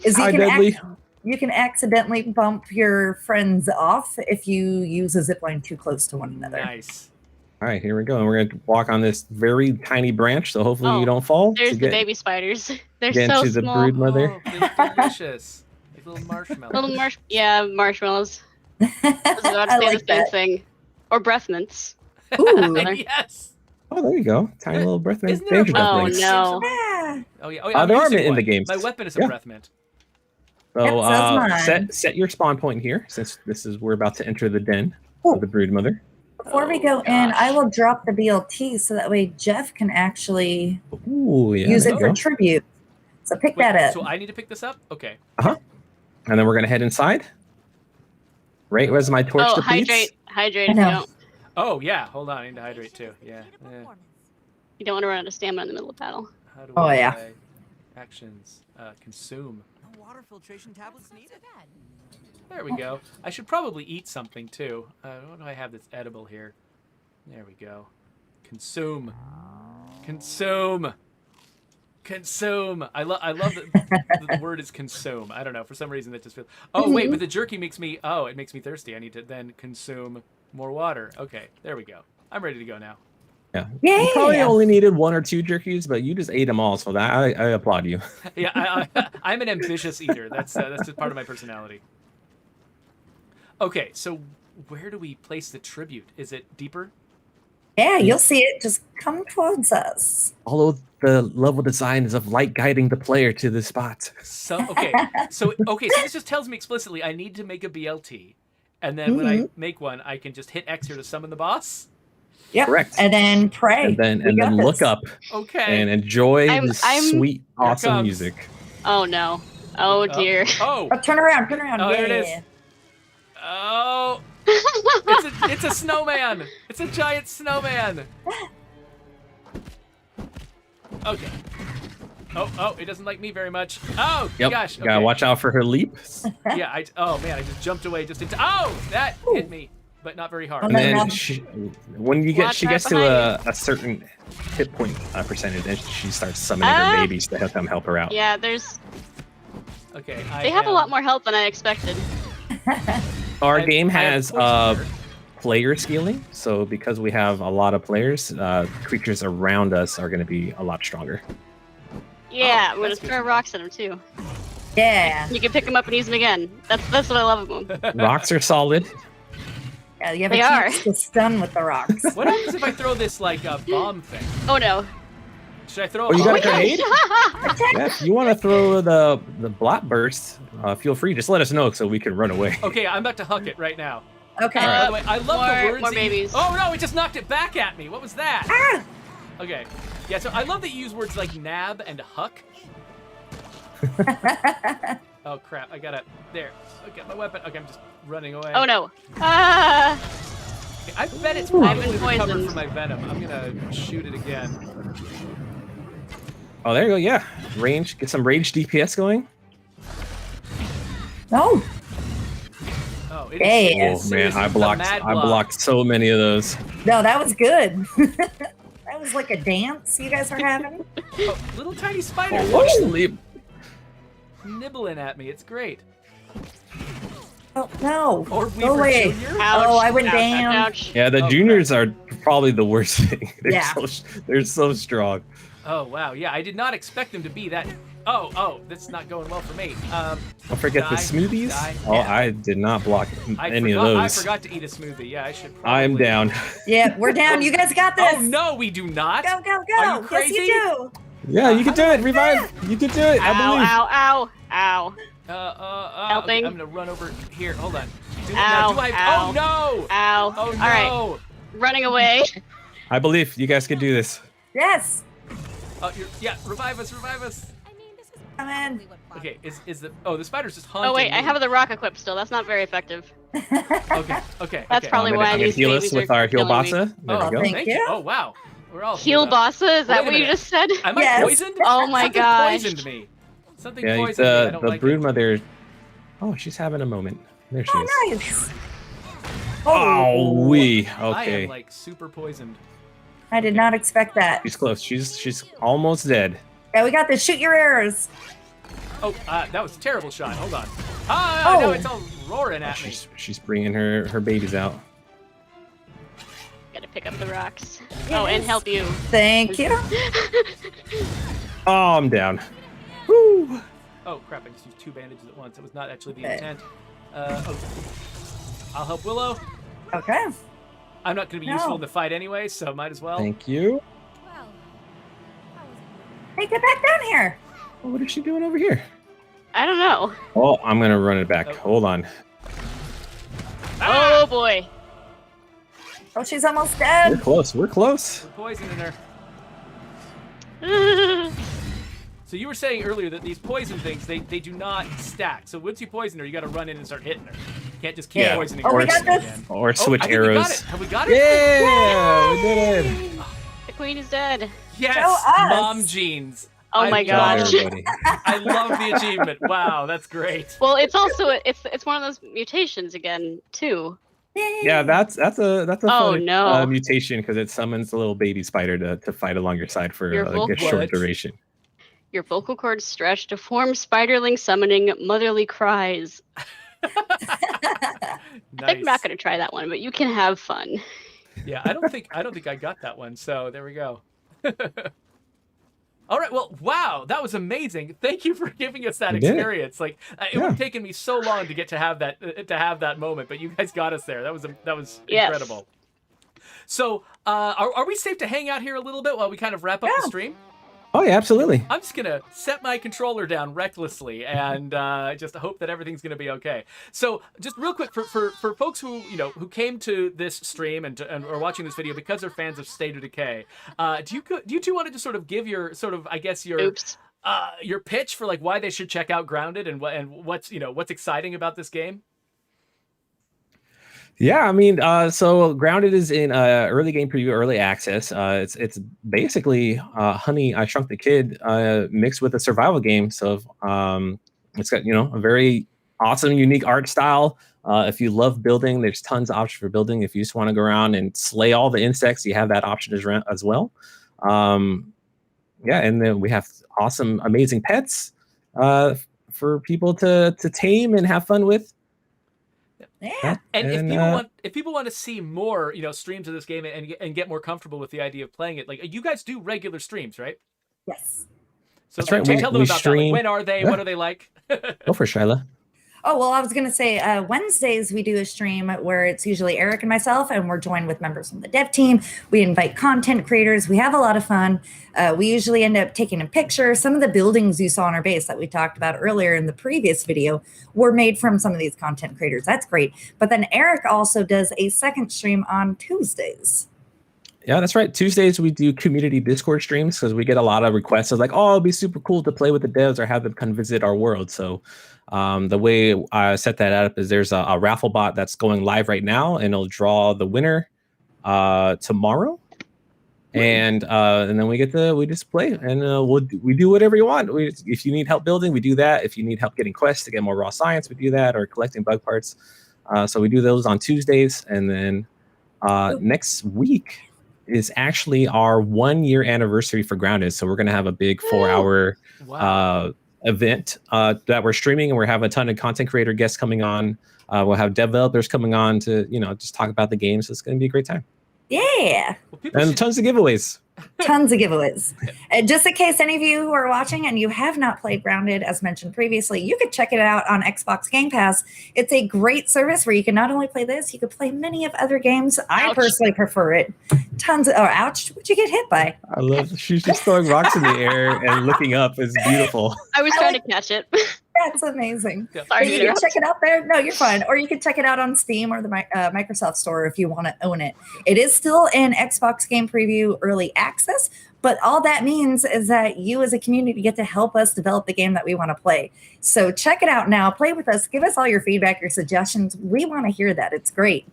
Is Hi, Deadly. you can accidentally bump your friends off if you use a zip line too close to one another. Nice. All right, here we go. And we're gonna walk on this very tiny branch, so hopefully you Oh, don't fall. There's to the get, baby spiders. They're get so into the small. brood mother. Oh, they look delicious. Like little marshmallows. Little marshmallows. I was about to I say like the same that. thing. Or breath mints. Ooh. Yes. Oh, there you go. Tiny little breath mint. Isn't there a Danger breath duck Oh, mint links. no. Yeah. Oh yeah. Oh yeah. I'm there are using mint in the one. games. My weapon is a Yeah. breath mint. So Yep, so's mine. set your spawn point here, since we're about to enter the den Ooh. of the brood mother. Before we Oh, go in, I gosh. will drop the BLT so that way Jeff can actually Ooh, yeah. use there it you for go. tribute. So pick Wait, that up. so I need to pick this up? Okay. And then we're gonna head inside. Right, where's my torch Oh, depletes? hydrate I if you know. don't. Oh yeah. Hold on. I need to hydrate too. Yeah. You don't want to run out of stamina in the middle of battle. How do Oh, I yeah. actions consume? No water filtration tablets needed. There we go. I should probably eat something too. What do I have that's edible here? There we go. Consume. Consume. Consume. I love that the word is consume. I don't know. For some reason that just feels. Oh wait, but the jerky makes me. Oh, it makes me thirsty. I need to then consume more water. Okay, there we go. I'm ready to go now. Yeah. Yeah. You probably only needed 1 or 2 jerkies, but you just ate them all, so that I applaud you. Yeah, I'm an ambitious eater. That's just part of my personality. Okay, so where do we place the tribute? Is it deeper? Yeah, you'll see it. Just come towards us. All of the level design is of light guiding the player to the spot. So so this just tells me explicitly I need to make a BLT, and then when I make one, I can just hit X here to summon the boss. Yep. Correct. And then pray. And then We got look this. up Okay. and enjoy I'm- this I'm- sweet, awesome comes. music. Oh no. Oh dear. Oh. Oh, turn around. Turn around. Oh, yeah. here it is. Oh. It's a snowman. It's a giant snowman. Okay. Oh, it doesn't like me very much. Oh Yep. gosh. Okay. Gotta watch out for her leap. Yeah. Oh man, I just jumped away just into. Oh, that hit me, but not very hard. Oh, And no, then no. when you get Watch she out gets to behind a certain hit point percentage, then she starts summoning her babies to come help her out. Yeah, there's. Okay. They have a lot more help than I expected. Our I- game I have has poison player scaling, so because we have a lot of players, creatures around us are going to be a lot stronger. Yeah, I'm gonna that's good throw to know. rocks at them too. Yeah. You can pick them up and use them again. That's what I love about them. Rocks are solid. Yeah, you have They a are. chance to stun with the rocks. What happens if I throw this like bomb thing? Oh no. Should I throw? Oh, you bomb? got a grenade? Yeah, if you want to throw the blot burst, feel free. Just let us know so we can run away. Okay, I'm about to huck it right now. Okay. By the way, I love the More- words. more that you- babies. Oh no, it just knocked it back at me. What was that? Ah! Okay. Yeah, so I love that you use words like nab and huck. Oh crap! I gotta there. I got my weapon. Okay, I'm just running away. Oh no. Ah! Okay, I bet it's I've probably been recovered poisoned. from my venom. I'm gonna shoot it again. Oh, there you go. Yeah, range. Get some rage DPS going. No. Oh, it is. Yeah. it Oh is man, seriously I the blocked. mad I block. blocked so many of those. No, that was good. That was like a dance you guys are having. Oh, little tiny spider Oh, watch the leap. nibbling at me. It's great. Oh no. Or Go Weaver away. Jr. Ouch. Oh, I went ouch, down. Ouch. Yeah, the Oh, juniors are probably the worst thing. Yeah. They're so strong. Oh wow, yeah, I did not expect them to be that. Oh, that's not going well for me. Don't forget the Die, smoothies. die, Oh, yeah. I did not block I any forgot, of I those. forgot to eat a smoothie. Yeah, I should. Probably... I'm down. Yeah, we're down. You guys got this. Oh no, we do not. Go, go, go. Are you Yes, crazy? you do. Yeah, you can do it. Revive. You can do it. I Ow, believe. ow, ow, ow. Helping. Okay, I'm gonna run over here. Hold on. Ow, Now, do I? ow. Oh no! Ow. Oh no! All right. Running away. I believe you guys can do this. Yes. Oh, yeah, revive us, revive us. Come in. Okay, is the the spider's just haunting Oh wait, I me. have the rock equipped still. That's not very effective. Okay. That's okay. probably I'm why gonna these heal babies us with are our heal killing me. basa. There Oh, we go. thank you. Oh wow. We're all Heal healed up. Bassa? Is that Wait a what you minute. just said? Am I Yes. poisoned? Oh my Something gosh. poisoned me. Something Yeah, poisoned me. I don't the like brood it. mother. Oh, she's having a moment. There she is. Oh, nice. Oh, we I okay. am like super poisoned. I did not expect that. She's close. She's almost dead. Yeah, we got this. Shoot your arrows. Oh, that was a terrible shot. Hold on. Ah, Oh. now it's all roaring at me. She's bringing her babies out. Gotta pick up the rocks. Oh, and help you. Thank you. Oh, I'm down. Woo! Oh crap! I just used 2 bandages at once. It was not actually the Okay. intent. I'll help Willow. Okay. I'm not going to be No. useful in the fight anyway, so might as well. Thank you. Hey, get back down here. Oh, what is she doing over here? I don't know. Oh, I'm gonna run it back. Oh. Hold on. Oh boy. Oh, she's almost We're dead. close. We're close. We're poisoning her. So you were saying earlier that these poison things, they do not stack. So once you poison her, you got to run in and start hitting her. You can't just keep Yeah. poisoning Oh, her we got again. this. Or Oh, switch I think we got arrows. it. Have we got it? Yeah, we did it. The queen is dead. Yes, Show us. mom jeans. Oh I my love gosh. it. Everybody. I love the achievement. Wow, that's great. Well, it's also it's one of those mutations again too. Yeah, that's a Oh, fun no. mutation because it summons a little baby spider to fight along your side for Your a short What? duration. Your vocal cords stretch to form spiderling summoning motherly cries. I think I'm not gonna try that one, but you can have fun. Yeah, I don't think I got that one. So there we go. All right. Well, wow, that was amazing. Thank you for giving us that You did it. experience. Like, it would have taken me so long to get to have that moment, but you guys got us there. That was Yes. incredible. So, are we safe to hang out here a little bit while we kind of wrap up the Yeah. stream? Oh yeah, absolutely. I'm just gonna set my controller down recklessly and just hope that everything's gonna be okay. So, just real quick for folks who who came to this stream and are watching this video because they're fans of State of Decay, do you two want to just sort of give your Oops. your pitch for like why they should check out Grounded and what's exciting about this game? Yeah, I mean, so Grounded is in early game preview, early access. It's basically Honey, I Shrunk the Kid mixed with a survival game. So it's got a very awesome, unique art style. If you love building, there's tons of options for building. If you just want to go around and slay all the insects, you have that option as well. Yeah, and then we have awesome, amazing pets for people to tame and have fun with. Yeah. And if people want to see more, streams of this game and get more comfortable with the idea of playing it, like you guys do regular streams, right? Yes. So That's right. tell them We about that. stream- Like, when are they? Yeah. What are they like? Go for it, Shyla. Oh, well, I was going to say Wednesdays we do a stream where it's usually Eric and myself, and we're joined with members from the dev team. We invite content creators. We have a lot of fun. We usually end up taking a picture. Some of the buildings you saw on our base that we talked about earlier in the previous video were made from some of these content creators. That's great. But then Eric also does a second stream on Tuesdays. Yeah, that's right. Tuesdays we do community Discord streams because we get a lot of requests of like, oh, it'd be super cool to play with the devs or have them come visit our world. So the way I set that up is there's a raffle bot that's going live right now, and it'll draw the winner tomorrow. And then we just play, and we do whatever you want. If you need help building, we do that. If you need help getting quests to get more raw science, we do that, or collecting bug parts. So we do those on Tuesdays, and then next week is actually our 1 year anniversary for Grounded. So we're gonna have a big 4-hour Wow. event that we're streaming, and we're having a ton of content creator guests coming on. We'll have developers coming on to just talk about the game. So it's gonna be a great time. Yeah. Well, people And should- tons of giveaways. Tons of giveaways. Just in case any of you who are watching and you have not played Grounded, as mentioned previously, you could check it out on Xbox Game Pass. It's a great service where you can not only play this, you could play many of other games. I Ouch. personally prefer it. Ouch, what'd you get hit by? I love. She's just throwing rocks in the air and looking up. It's beautiful. I was I trying like- to catch it. That's amazing. Yeah. Sorry to You can interrupt. check it out there. No, you're fine. Or you can check it out on Steam or the Microsoft Store if you want to own it. It is still in Xbox Game Preview Early Access, but all that means is that you as a community get to help us develop the game that we want to play. So check it out now. Play with us. Give us all your feedback, your suggestions. We want to hear that. It's great.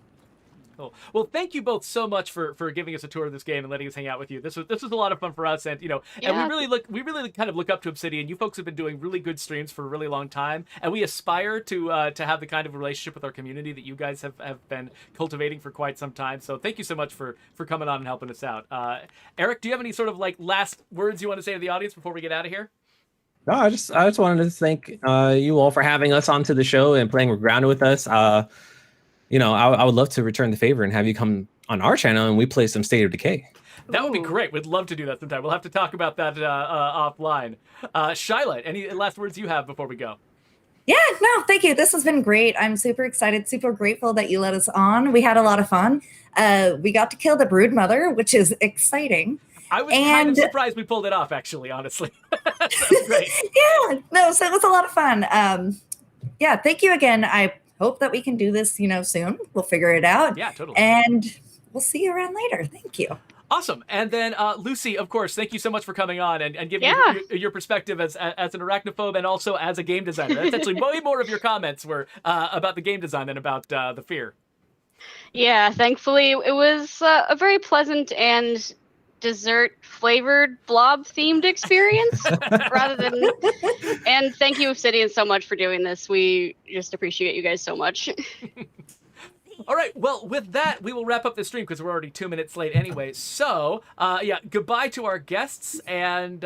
Cool. Well, thank you both so much for giving us a tour of this game and letting us hang out with you. This was a lot of fun for us, and and we really kind of look up to Obsidian. You folks have been doing really good streams for a really long time, and we aspire to have the kind of relationship with our community that you guys have been cultivating for quite some time. So thank you so much for coming on and helping us out. Eric, do you have any sort of like last words you want to say to the audience before we get out of here? No, I just wanted to thank you all for having us onto the show and playing Grounded with us. I would love to return the favor and have you come on our channel and we play some State of Decay. That would be great. We'd love to do that sometime. We'll have to talk about that offline. Shyla, any last words you have before we go? Yeah, no, thank you. This has been great. I'm super excited, super grateful that you let us on. We had a lot of fun. We got to kill the brood mother, which is exciting. I was kind of surprised we pulled it off, actually, honestly. That was great. Yeah, no, so it was a lot of fun. Yeah, thank you again. I hope that we can do this, soon. We'll figure it out. Yeah, totally. And we'll see you around later. Thank you. Awesome. And then Lucy, of course, thank you so much for coming on and giving your perspective as an arachnophobe and also as a game designer. That's actually way more of your comments were about the game design than about the fear. Yeah, thankfully it was a very pleasant and dessert flavored blob themed experience rather than. And thank you, Obsidian, so much for doing this. We just appreciate you guys so much. All right, well, with that, we will wrap up the stream because we're already 2 minutes late anyway. So, goodbye to our guests. And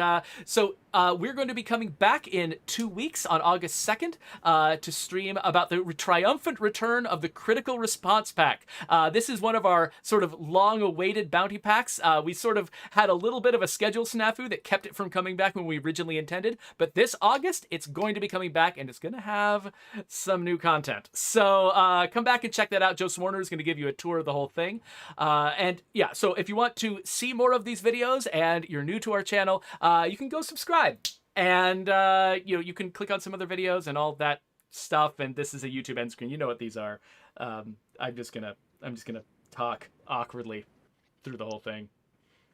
we're going to be coming back in 2 weeks on August 2nd to stream about the triumphant return of the Critical Response Pack. This is one of our sort of long-awaited bounty packs. We sort of had a little bit of a schedule snafu that kept it from coming back when we originally intended. But this August, it's going to be coming back, and it's going to have some new content. So come back and check that out. Joe Swarner is going to give you a tour of the whole thing. So if you want to see more of these videos and you're new to our channel, you can go subscribe. And you can click on some other videos and all that stuff. And this is a YouTube end screen. You know what these are. I'm just gonna talk awkwardly through the whole thing.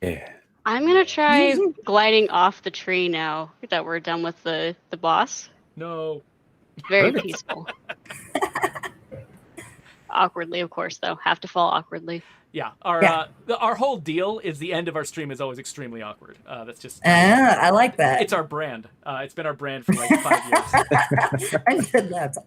Yeah. I'm gonna try gliding off the tree now that we're done with the boss. No. Very peaceful. Awkwardly, of course, though. Have to fall awkwardly. Yeah, our whole deal is the end of our stream is always extremely awkward. That's just. I like that. It's our brand. It's been our brand for like 5 years. Undead Labs.